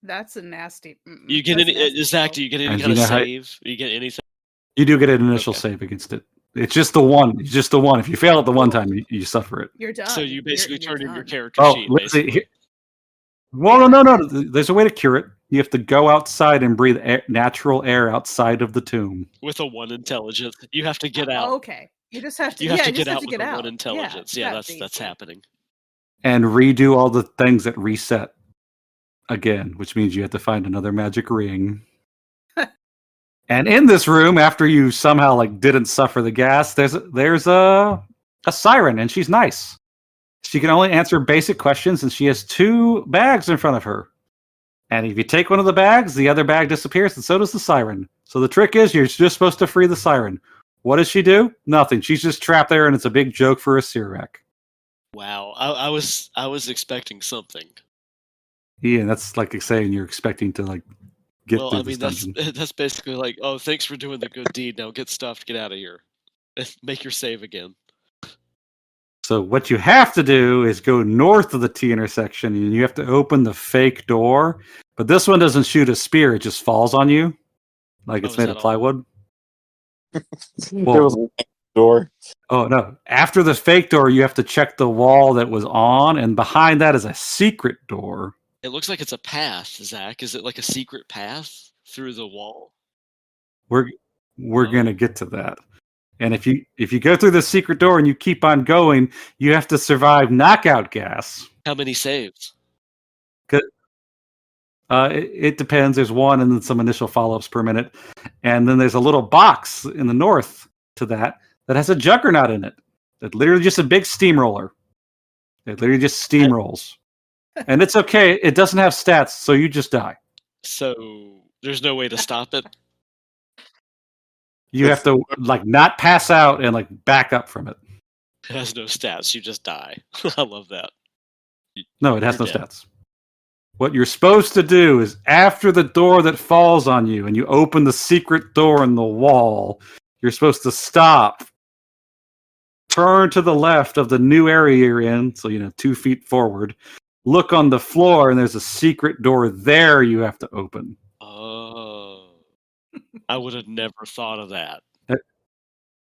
That's a nasty. You get that's any, nasty Zach? spell. Do you get any And kind you of know how- save? You get anything? you do get an initial Okay. save against it. It's just the one. It's just the one. If you fail it the one time, you suffer it. You're done. So you basically You're turn in your done. character Oh, sheet. let's see. Basically. Well, no. There's a way to cure it. You have to go outside and breathe natural air outside of the tomb. With a 1 intelligence, you have to get out. Okay. You just have to. You have yeah, to you just get have out to with get a out. 1 intelligence. Yeah, that's easy. happening. And redo all the things that reset again, which means you have to find another magic ring. And in this room, after you somehow didn't suffer the gas, there's a siren, and she's nice. She can only answer basic questions, and she has 2 bags in front of her. And if you take one of the bags, the other bag disappears, and so does the siren. So the trick is you're just supposed to free the siren. What does she do? Nothing. She's just trapped there, and it's a big joke for a Sirak. Wow, I was expecting something. Yeah, that's like saying you're expecting to like get Well, through I this mean, that's dungeon. that's basically like, oh, thanks for doing the good deed. Now get stuffed. Get out of here. Make your save again. So what you have to do is go north of the T intersection, and you have to open the fake door. But this one doesn't shoot a spear; it just falls on you, like Oh, it's is made that of all? plywood. It was a door. Oh no! After the fake door, you have to check the wall that was on, and behind that is a secret door. It looks like it's a path, Zach. Is it like a secret path through the wall? We're gonna get to that. And if you go through the secret door and you keep on going, you have to survive knockout gas. How many saves? It depends. There's one and then some initial follow-ups per minute. And then there's a little box in the north to that has a juggernaut in it. It's literally just a big steamroller. It literally just steamrolls. And it's okay. It doesn't have stats, so you just die. So there's no way to stop it. You have to like not pass out and like back up from it. It has no stats. You just die. I love that. No, it has no You're dead. stats. What you're supposed to do is after the door that falls on you and you open the secret door in the wall, you're supposed to stop, turn to the left of the new area you're in, so 2 feet forward, look on the floor, and there's a secret door there you have to open. Oh, I would have never thought of that.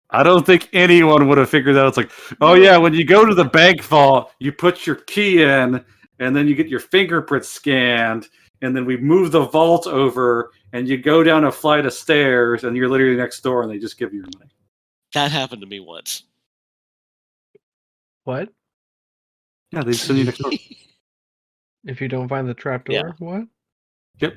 I don't think anyone would have figured out. It's like, oh yeah, when you go to the bank vault, you put your key in, and then you get your fingerprint scanned, and then we move the vault over, and you go down a flight of stairs, and you're literally next door, and they just give you your money. That happened to me once. What? Yeah, they just send you next door. If you don't find the trapdoor, Yeah. what? Yep.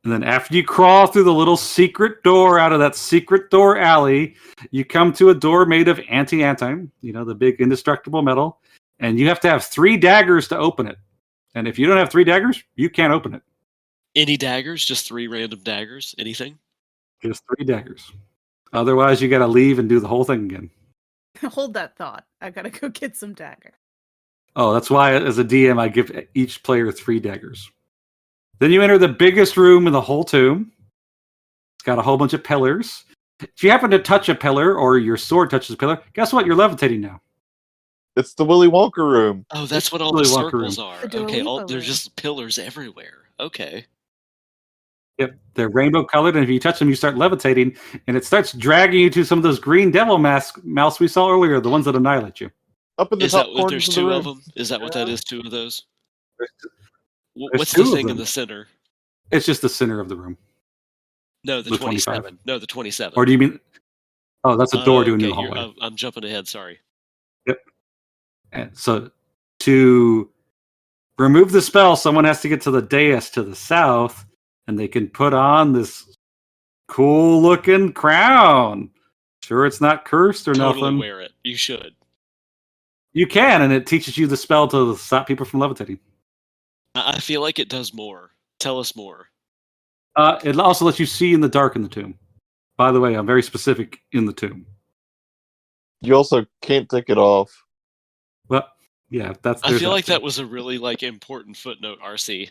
And then after you crawl through the little secret door out of that secret door alley, you come to a door made of anti-antime, the big indestructible metal, and you have to have 3 daggers to open it. And if you don't have 3 daggers, you can't open it. Any daggers? Just 3 random daggers? Anything? Just 3 daggers. Otherwise, you got to leave and do the whole thing again. Hold that thought. I gotta go get some dagger. Oh, that's why as a DM, I give each player 3 daggers. Then you enter the biggest room in the whole tomb. It's got a whole bunch of pillars. If you happen to touch a pillar or your sword touches a pillar, guess what? You're levitating now. It's the Willy Wonka room. Oh, that's what all Willy the Wonka circles room. are. The Dua Okay, Lipa there's room. just pillars everywhere. Okay. Yep, they're rainbow colored, and if you touch them, you start levitating, and it starts dragging you to some of those green devil mouse we saw earlier, the ones that annihilate you. Up in the Is top that corner there's of the 2 room. of them? Is that what that is? 2 of those? There's What's 2 the of thing in them. the center? It's just the center of the room. No, the The 25. 27. No, the 27. Or do you mean? Oh, that's a door to a new okay, hallway. I'm jumping ahead. Sorry. And so to remove the spell, someone has to get to the dais to the south, and they can put on this cool-looking crown. Sure, it's not cursed or Totally nothing. wear it. You should. You can, and it teaches you the spell to stop people from levitating. I feel like it does more. Tell us more. It also lets you see in the dark in the tomb. By the way, I'm very specific in the tomb. You also can't take it off. Well, yeah, that's. I there's feel like too. that was a really important footnote, RC.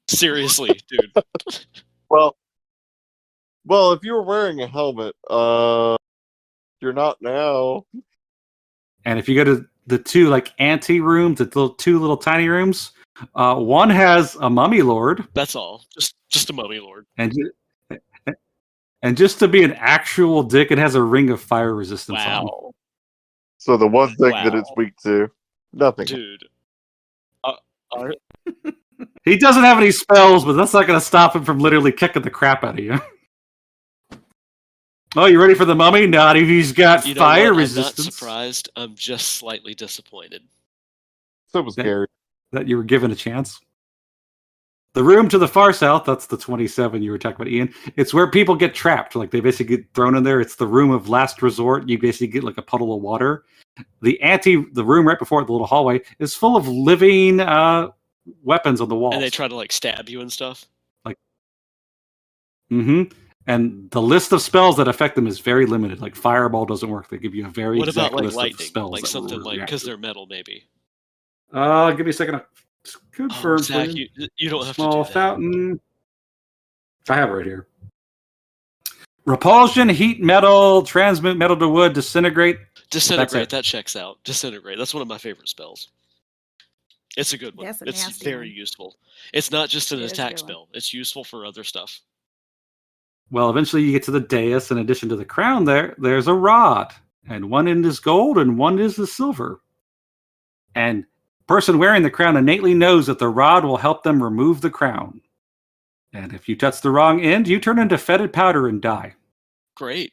Seriously, dude. Well, if you were wearing a helmet, you're not now. And if you go to the 2 ante rooms, the 2 little tiny rooms, one has a mummy lord, That's all. Just a mummy lord. and just to be an actual dick, it has a ring of fire resistance on. Wow, So the one thing that it's Wow. weak to, nothing. dude. He doesn't have any spells, but that's not going to stop him from literally kicking the crap out of you. Oh, you ready for the mummy? Not if he's got You know fire what? resistance. I'm not surprised. I'm just slightly disappointed. So was Yeah. Gary. That you were given a chance. The room to the far south, that's the 27 you were talking about, Ian. It's where people get trapped. Like they basically get thrown in there. It's the room of last resort. You basically get like a puddle of water. The room right before it, the little hallway, is full of living weapons on the walls. And they try to stab you and stuff. Mm-hmm. And the list of spells that affect them is very limited. Like Fireball doesn't work. They give you a very What exact about list of lightning? spells. Like that something will because react. they're metal, maybe. Give me a second. Confirm. Zach, for you. you don't have Small to do that. fountain. I have it right here. Repulsion, heat metal, transmute metal to wood, disintegrate. Disintegrate, that checks out. Disintegrate, that's one of my favorite spells. It's a good one. That's a It's nasty very one. useful. It's not just an It is a attack good one. spell. It's useful for other stuff. Well, eventually you get to the dais. In addition to the crown there's a rod. And one end is gold and one is the silver. And the person wearing the crown innately knows that the rod will help them remove the crown. And if you touch the wrong end, you turn into fetid powder and die. Great.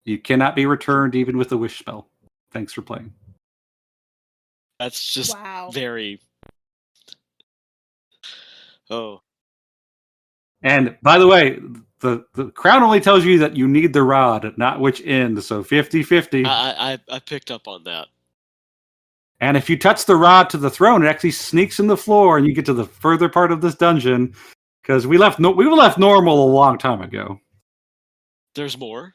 You cannot be returned even with a wish spell. Thanks for playing. That's just Wow. very... Oh. And by the way, the crown only tells you that you need the rod, not which end. So 50-50. I picked up on that. And if you touch the rod to the throne, it actually sneaks in the floor, and you get to the further part of this dungeon. Because we left normal a long time ago. There's more?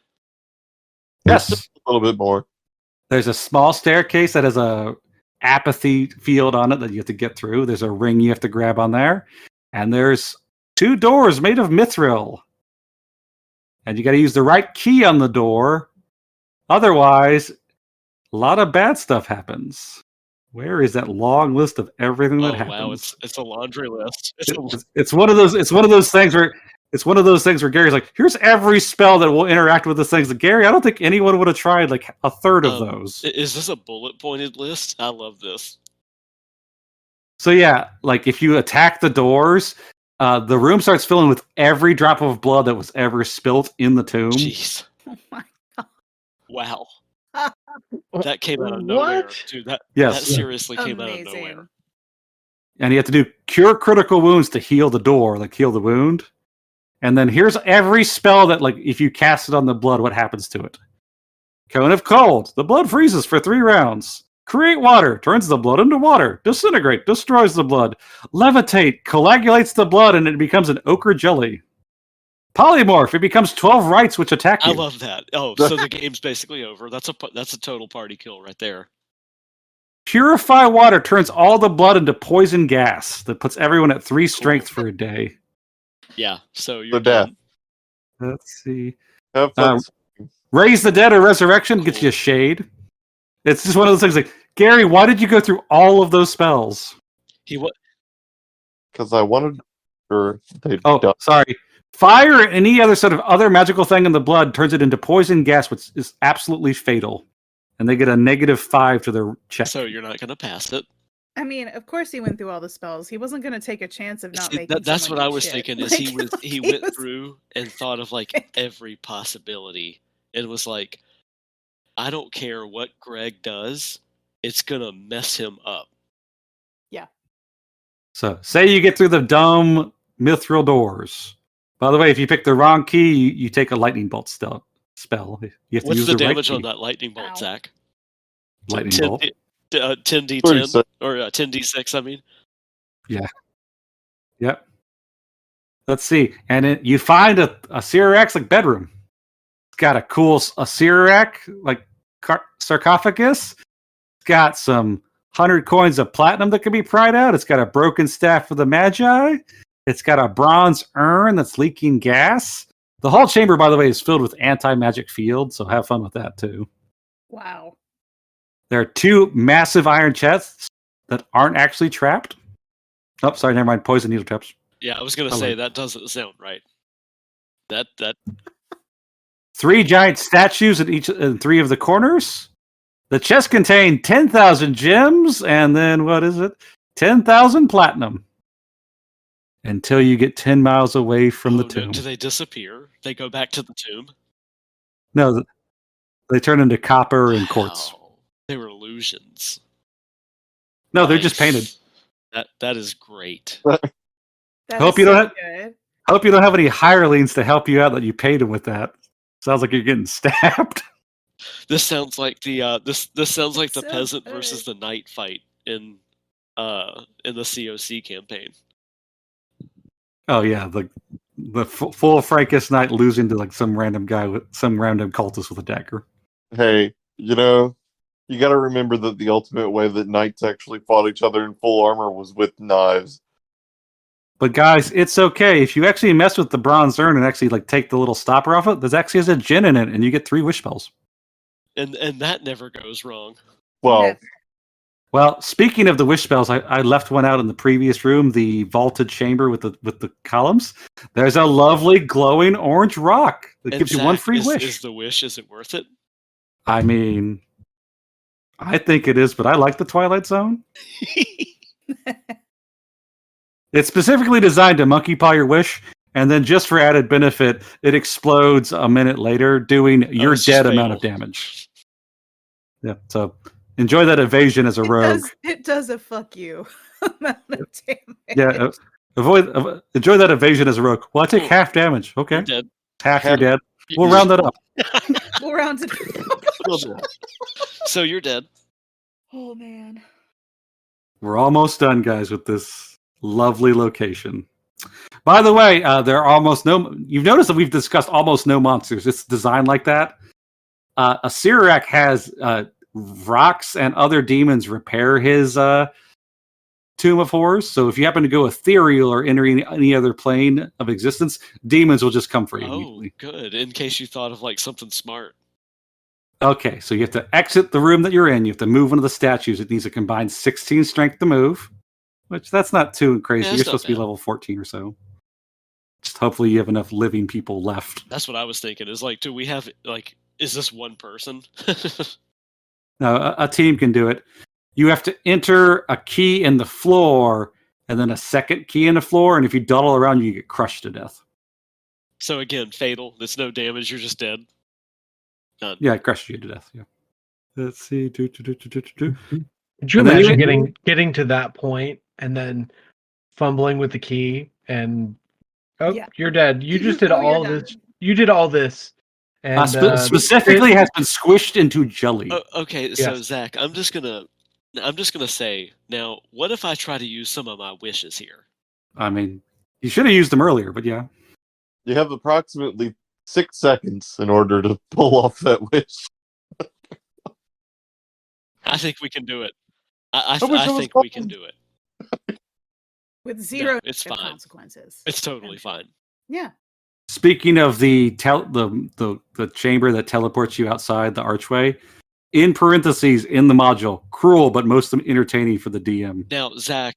Yes, a little bit more. there's a small staircase that has a apathy field on it that you have to get through. There's a ring you have to grab on there, and there's 2 doors made of mithril. And you got to use the right key on the door. Otherwise, a lot of bad stuff happens. Where is that long list of everything that happens? Wow, it's a laundry list. It's one of those things where Gary's like, here's every spell that will interact with the things. Like, Gary, I don't think anyone would have tried like a third of those. Is this a bullet pointed list? I love this. So yeah, like if you attack the doors, the room starts filling with every drop of blood that was ever spilt in the tomb. Jeez. Oh my Wow. That came out of nowhere. Dude, that seriously came out of nowhere. Amazing. And you have to do cure critical wounds to heal the door, like heal the wound. And then here's every spell that, like, if you cast it on the blood, what happens to it? Cone of Cold. The blood freezes for 3 rounds. Create water. Turns the blood into water. Disintegrate. Destroys the blood. Levitate. Coagulates the blood and it becomes an ochre jelly. Polymorph. It becomes 12 rights which attack you. I love that. Oh, so the game's basically over. That's a total party kill right there. Purify water. Turns all the blood into poison gas that puts everyone at 3 strength for a day. Yeah, so you're death. done. Let's see. Have fun. Raise the dead or resurrection gets you a shade. It's just one of those things like, Gary, why did you go through all of those spells? Because I wanted or they Sorry. Fire and any other sort of other magical thing in the blood turns it into poison gas, which is absolutely fatal. And they get a -5 to their check. So you're not going to pass it. I mean, of course he went through all the spells. He wasn't going to take a chance of not making. That's what someone I eat was shit. thinking. Is Like, he went through and thought of like every possibility and was like, I don't care what Greg does, it's gonna mess him up. Yeah. So say you get through the dumb mithril doors. By the way, if you pick the wrong key, you take a lightning bolt spell. You have to What's use the the right damage key. on that lightning bolt, Ow. Zach? Lightning 10, bolt. 10d10 36. or 10d6, I mean. Yep. Let's see. And you find a Cyrax like bedroom. It's got a cool Cyrax like sarcophagus. It's got some 100 coins of platinum that can be pried out. It's got a broken staff for the Magi. It's got a bronze urn that's leaking gas. The whole chamber, by the way, is filled with anti-magic fields, so have fun with that too. wow. There are 2 massive iron chests that aren't actually trapped. Oh, sorry, never mind. Poison needle traps. Yeah, I was gonna say that doesn't sound right. That 3 giant statues in 3 of the corners. The chests contain 10,000 gems, and then what is it? 10,000 platinum. Until you get 10 miles away from the tomb. Do they disappear? They go back to the tomb? No, they turn into copper and quartz. Wow. They were illusions. No, they're just painted. That is great. That Hope is you so don't good. Hope you don't have any hirelings to help you out that you paid them with that. Sounds like you're getting stabbed. This sounds like the this sounds like the So peasant good. versus the knight fight in the COC campaign. Oh yeah, the full Frankus knight losing to like some random guy with some random cultist with a dagger. Hey, You got to remember that the ultimate way that knights actually fought each other in full armor was with knives. But guys, it's okay if you actually mess with the bronze urn and actually like take the little stopper off it. There's actually has a djinn in it, and you get 3 wish spells. And that never goes wrong. Well, Never. Well, speaking of the wish spells, I left one out in the previous room, the vaulted chamber with the columns. There's a lovely glowing orange rock that And gives you 1 Zach, free is, wish. Is the wish, is it worth it? I mean, I think it is, but I like the Twilight Zone. It's specifically designed to monkey paw your wish, and then just for added benefit, it explodes a minute later, doing your it's just dead amount of fatal. damage. Yeah, so enjoy that evasion as a rogue. It does a fuck you amount of damage. Yeah, enjoy that evasion as a rogue. Well, I take half damage. Okay, You're dead. half you're dead. You- We'll round that up. We'll round it. So you're dead. Oh man. We're almost done, guys, with this lovely location. By the way, there are almost no. You've noticed that we've discussed almost no monsters. It's designed like that. A Sirak has rocks and other demons repair his Tomb of Horrors. So if you happen to go ethereal or entering any other plane of existence, demons will just come for you Oh, immediately. good. In case you thought of like something smart. Okay, so you have to exit the room that you're in. You have to move one of the statues. It needs a combined 16 strength to move, which that's not too crazy. Yeah, You're that's not supposed to be bad. level 14 or so. Just hopefully you have enough living people left. That's what I was thinking. Is like, do we have like, is this one person? No, a team can do it. You have to enter a key in the floor and then a second key in the floor, and if you dawdle around, you get crushed to death. So again, fatal. There's no damage. You're just dead. Done. Yeah, it crushes you to death. Yeah. Let's see. Could you And then imagine getting to that point and then fumbling with the key and Yeah. you're dead. You just did Oh, you're all done. this. You did all this, and specifically has been squished into jelly. Okay, so Yes. Zach, I'm just gonna say now. What if I try to use some of my wishes here? I mean, you should have used them earlier, but yeah. you have approximately 6 seconds in order to pull off that wish. I think we can do it. I I wish it was think we fun. can do it. With zero it's negative fine. consequences. It's totally fine. Yeah. Speaking of the chamber that teleports you outside the archway, in parentheses in the module, cruel but most entertaining for the DM. Now, Zach,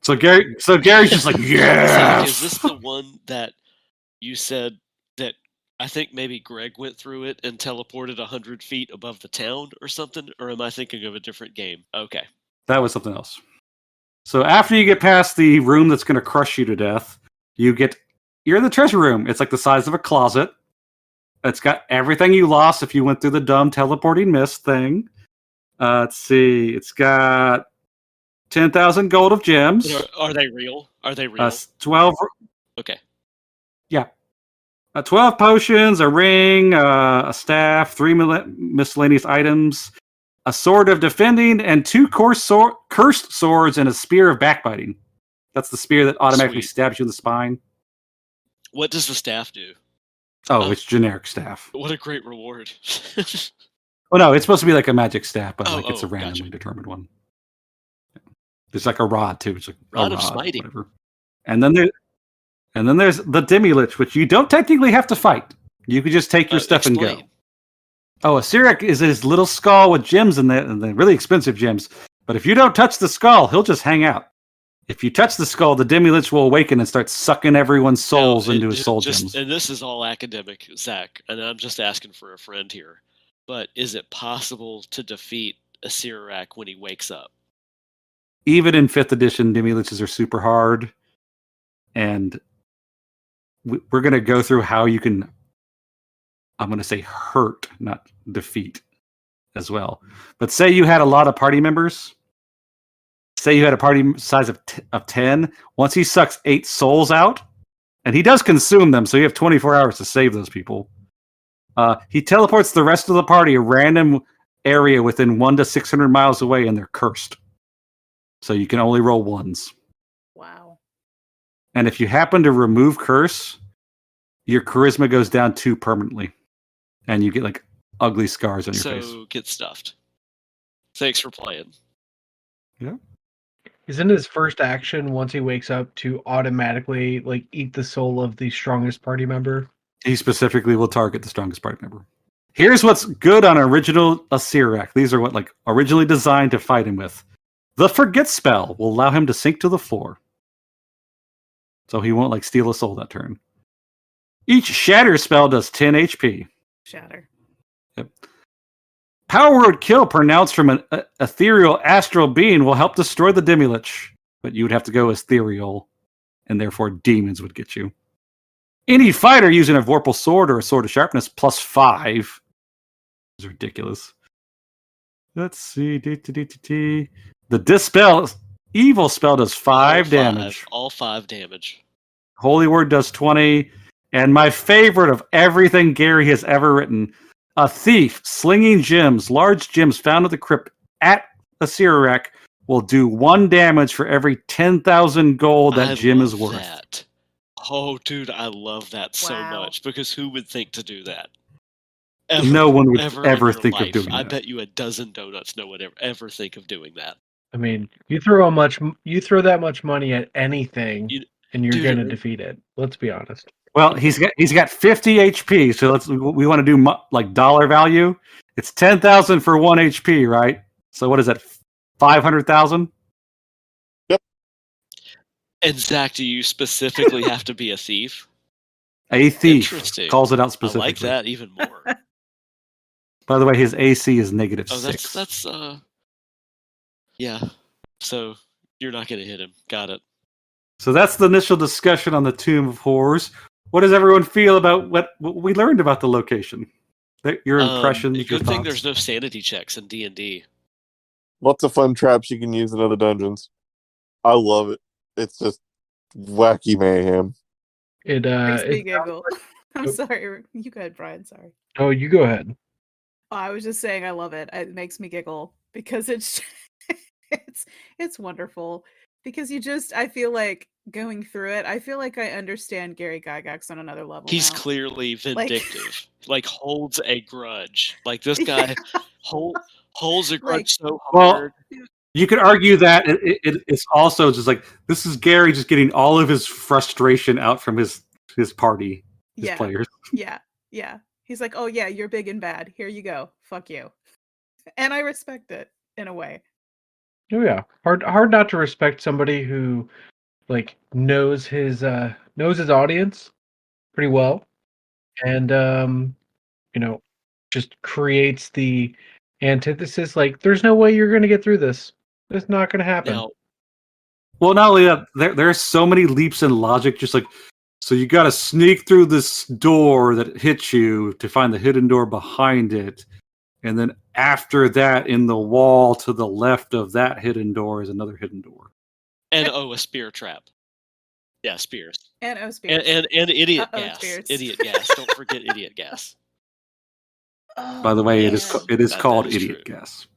So Gary's just like, yeah. Zach, is this the one that you said that I think maybe Greg went through it and teleported 100 feet above the town or something? Or am I thinking of a different game? Okay. That was something else. So after you get past the room that's going to crush you to death, you're in the treasure room. It's like the size of a closet. It's got everything you lost if you went through the dumb teleporting mist thing. Let's see. It's got 10,000 gold of gems. Are they real? Are they real? 12. Okay. Yeah. 12 potions, a ring, a staff, 3 miscellaneous items, a sword of defending, and 2 cursed swords, and a spear of backbiting. That's the spear that automatically Sweet. stabs you in the spine. What does the staff do? Oh, it's generic staff. What a great reward. Oh no, it's supposed to be like a magic staff, but Oh, like it's a oh, gotcha. randomly determined one. There's like a rod too. It's like Rod a of smiting. whatever. And then there's the Demi-Lich, which you don't technically have to fight. You could just take your stuff and go. Explain. Oh, a Sirak is his little skull with gems in it, and the really expensive gems. But if you don't touch the skull, he'll just hang out. If you touch the skull, the Demi-Lich will awaken and start sucking everyone's souls into his soul gems. And this is all academic, Zach, and I'm just asking for a friend here. But is it possible to defeat a Sirak when he wakes up? Even in 5th edition, Demi-Liches are super hard. And we're going to go through how you can, I'm going to say hurt, not defeat as well. But say you had a lot of party members. Say you had a party size of 10. Once he sucks 8 souls out, and he does consume them, so you have 24 hours to save those people. He teleports the rest of the party a random area within 1 to 600 miles away, and they're cursed. So you can only roll ones. Wow. And if you happen to remove curse, your charisma goes down 2 permanently. And you get like ugly scars on your face. So get stuffed. Thanks for playing. Isn't his first action once he wakes up to automatically like eat the soul of the strongest party member? He specifically will target the strongest party member. Here's what's good on original Asirak. These are what like originally designed to fight him with. The Forget spell will allow him to sink to the floor. So he won't like steal a soul that turn. Each Shatter spell does 10 HP. Shatter. Yep. Power word kill pronounced from an ethereal astral being will help destroy the Demilich. But you would have to go ethereal, and therefore demons would get you. Any fighter using a Vorpal sword or a sword of sharpness +5 is ridiculous. Let's see. The Dispel evil spell does 5 damage. All 5 damage. Holy word does 20. And my favorite of everything Gary has ever written, a thief slinging gems, large gems found at the crypt at Asirak will do 1 damage for every 10,000 gold that gem is worth. That. Oh, dude, I love that so Wow. much, because who would think to do that? No one would in ever your think of life. doing I that. bet you a dozen donuts no one would ever think of doing that. I mean, you throw that much money at anything, and you're dude, going to defeat it. Let's be honest. Well, he's got 50 HP, so we want to do like dollar value. It's 10,000 for 1 HP, right? So what is that? 500,000? And Zach, do you specifically have to be a thief? A thief Interesting. calls it out I specifically. like that even more. By the way, his AC is -6. That's yeah. So you're not going to hit him. Got it. So that's the initial discussion on the Tomb of Horrors. What does everyone feel about what we learned about the location? Your impressions, your Good thing thoughts? there's no sanity checks in D&D. Lots of fun traps you can use in other dungeons. I love it. It's just wacky mayhem. It Makes me it- giggle. I'm Oh. sorry. You go ahead, Brian. Sorry. Oh, you go ahead. Oh, I was just saying I love it. It makes me giggle because it's it's wonderful. Because I feel like going through it, I feel like I understand Gary Gygax on another level. He's now. clearly vindictive. Like holds a grudge. Like this Yeah. guy holds a grudge Like- so Well, hard. you could argue that it's also just like this is Gary just getting all of his frustration out from his party, his Yeah. players. Yeah. He's like, "Oh yeah, you're big and bad. Here you go. Fuck you." And I respect it in a way. Oh yeah, hard not to respect somebody who like knows his audience pretty well, and just creates the antithesis. Like, there's no way you're going to get through this. It's not going to happen. Now, Well, not only that, there are so many leaps in logic. Just like, so you got to sneak through this door that hits you to find the hidden door behind it, and then after that, in the wall to the left of that hidden door is another hidden door. and a spear trap. Yeah, spears. And Spears. And idiot Uh-oh, gas. spears. Idiot gas. Don't forget idiot gas. By the way, it man. is That called is idiot true. gas.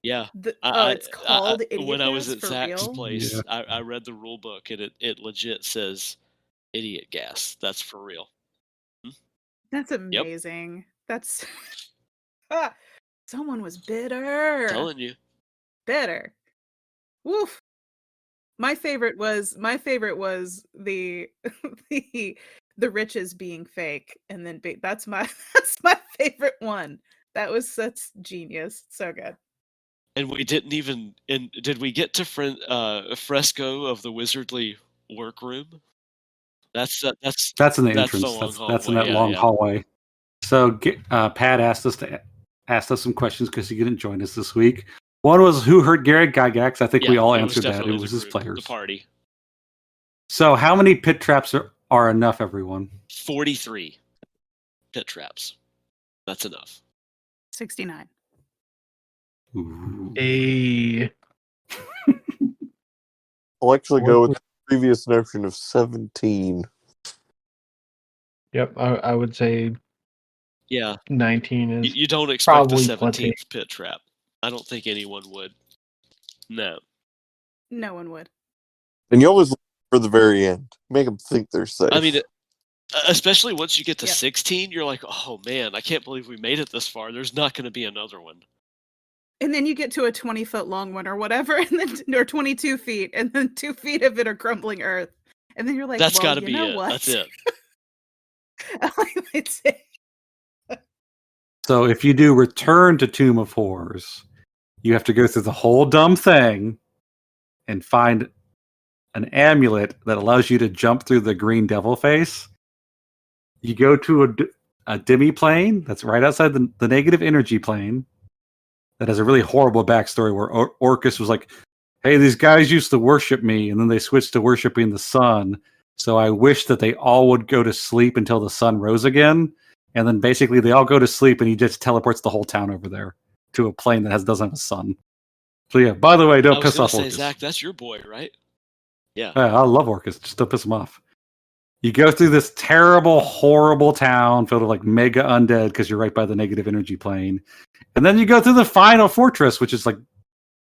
Yeah. It's called Idiot when I was Gas at for Zach's real? place, Yeah. I read the rule book and it legit says idiot gas. That's for real. That's amazing. That's someone was bitter. Telling you. Bitter. Woof. My favorite was the the riches being fake, and then that's my favorite one. That's genius. So good. And we didn't even. And did we get to fresco of the wizardly workroom? That's That's in the That's the entrance. long That's in hallway, that yeah, long yeah. hallway. So Pat asked us some questions because he couldn't join us this week. One was who hurt Gary Gygax. I think we Yeah, all it was answered that. It definitely was the his group, players. the party. So how many pit traps are enough, everyone? 43 pit traps. That's enough. 69. Ooh. I'll actually go with the previous notion of 17. Yep, I would say Yeah. 19 is You don't expect a probably 17th pit trap. I don't think anyone would. No. No one would. And you always look for the very end. Make them think they're safe. I mean, Especially once you get to Yep. 16, you're like, oh man, I can't believe we made it this far. There's not going to be another one. And then you get to a 20-foot long one or whatever, and then or 22 feet, and then 2 feet of it are crumbling earth. And then you're like, That's well, got to you be know it. what? That's it. It's it. So if you do Return to Tomb of Horrors, you have to go through the whole dumb thing and find an amulet that allows you to jump through the green devil face. You go to a demi-plane that's right outside the negative energy plane that has a really horrible backstory where Orcus was like, hey, these guys used to worship me, and then they switched to worshiping the sun. So I wish that they all would go to sleep until the sun rose again. And then basically they all go to sleep, and he just teleports the whole town over there to a plane that doesn't have a sun. So yeah, by the way, I don't was piss going off to say, Orcus. Zach, that's your boy, right? Yeah. I love Orcus. Just don't piss him off. You go through this terrible, horrible town filled with like mega undead because you're right by the negative energy plane. And then you go through the final fortress, which is like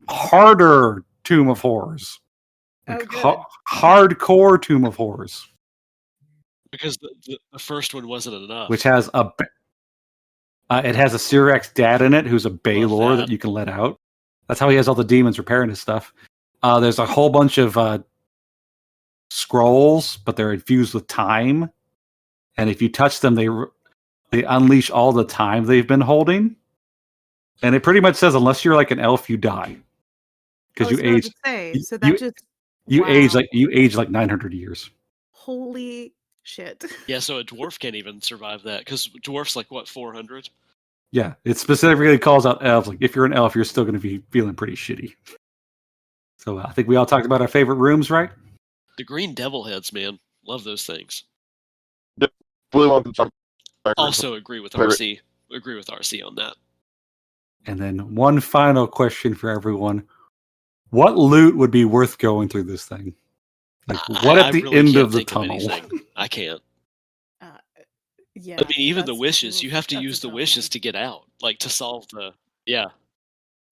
harder Tomb of Horrors. Like good. hardcore Tomb of Horrors. Because the first one wasn't enough. Which has it has a Cyrax dad in it who's a Baylor that. that you can let out. That's how he has all the demons repairing his stuff. There's a whole bunch of scrolls, but they're infused with time. And if you touch them, they unleash all the time they've been holding. And it pretty much says, unless you're like an elf, you die. Because you age. So that you wow. age like 900 years. Holy shit. Yeah, so a dwarf can't even survive that because dwarf's like what, 400? Yeah, it specifically calls out elves. Like if you're an elf, you're still going to be feeling pretty shitty. So I think we all talked about our favorite rooms, right? The green devil heads, man, love those things. Really want to Also agree with RC. Agree with RC on that. And then one final question for everyone: what loot would be worth going through this thing? Like what at the really end can't of the think tunnel? Of anything. I can't. Yeah. I mean, even the wishes. You have to use the wishes to get out, like to solve the. Yeah.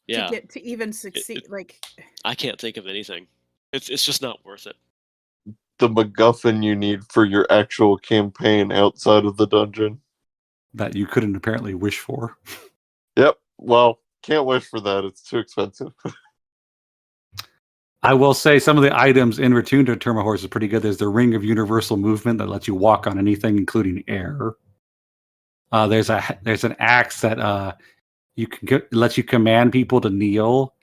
Yeah. To get to even succeed, like. I can't think of anything. It's just not worth it. The MacGuffin you need for your actual campaign outside of the dungeon. That you couldn't apparently wish for. Yep. Well, can't wish for that. It's too expensive. I will say some of the items in Return to Tomb of Horrors is pretty good. There's the Ring of Universal Movement that lets you walk on anything, including air. There's an axe that lets you command people to kneel,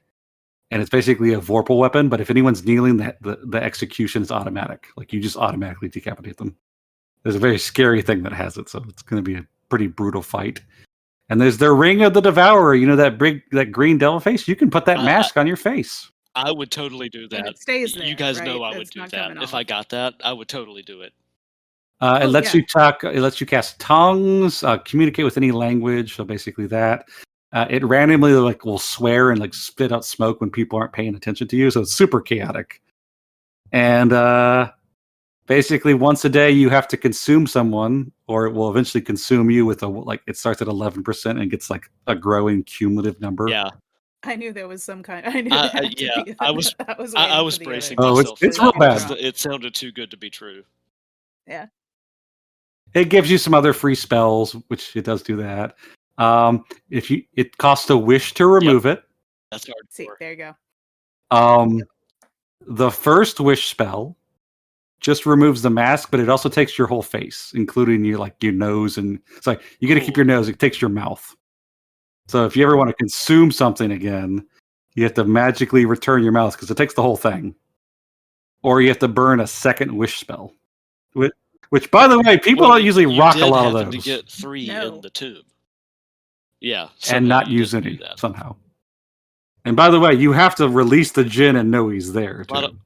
and it's basically a Vorpal weapon. But if anyone's kneeling, the execution is automatic. Like you just automatically decapitate them. There's a very scary thing that has it, so it's going to be a pretty brutal fight. And there's the Ring of the Devourer. You know that green devil face? You can put that mask on your face. I would totally do that. And it stays there, you guys right? know I would do that. If I got that, I would totally do it. It lets you talk. It lets you cast tongues, communicate with any language. So basically that. It randomly will swear and spit out smoke when people aren't paying attention to you. So it's super chaotic. And basically once a day you have to consume someone, or it will eventually consume you with it starts at 11% and gets a growing cumulative number. Yeah. I knew there was some kind. I knew that. Yeah, I was bracing myself. myself. It's real bad. It sounded too good to be true. Yeah. It gives you some other free spells, which it does do that. It costs a wish to remove it. That's hard. See, there you go. The first wish spell just removes the mask, but it also takes your whole face, including your nose, and it's you got to keep your nose. It takes your mouth. So if you ever want to consume something again, you have to magically return your mouth because it takes the whole thing. Or you have to burn a second wish spell. Which, by the way, people don't usually rock a lot of those. To get 3 in the tomb. Yeah. And not use any somehow. And by the way, you have to release the djinn and know he's there too.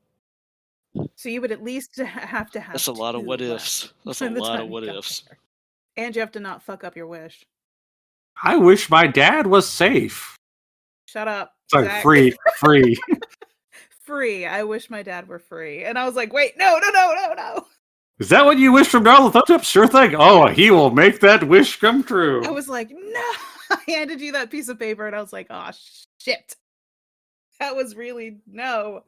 So you would at least have to have. That's a lot of what ifs. That's a lot of what ifs. And you have to not fuck up your wish. I wish my dad was safe. Shut up. Sorry, Zach. free. Free. I wish my dad were free. And I was like, wait, no. Is that what you wish from Donald Thumbs? Sure thing. Oh, he will make that wish come true. I was like, no. I handed you that piece of paper and I was like, oh, shit. That was really, no.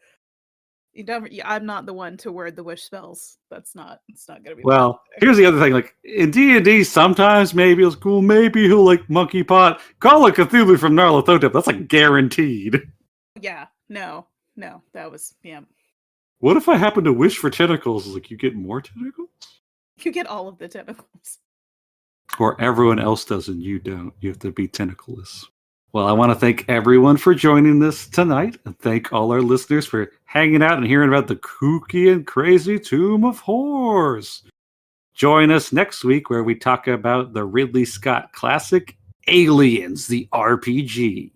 You don't. I'm not the one to word the wish spells. It's not gonna be. Well, here's the other thing. Like in D&D, sometimes maybe it's cool. Maybe he'll like monkey pot. Call it Cthulhu from Nyarlathotep. That's like guaranteed. Yeah. No. That was What if I happen to wish for tentacles? Like you get more tentacles, You get all of the tentacles. or everyone else does and you don't. You have to be tentacleless. Well, I want to thank everyone for joining us tonight, and thank all our listeners for hanging out and hearing about the kooky and crazy Tomb of Horrors. Join us next week where we talk about the Ridley Scott classic Aliens, the RPG.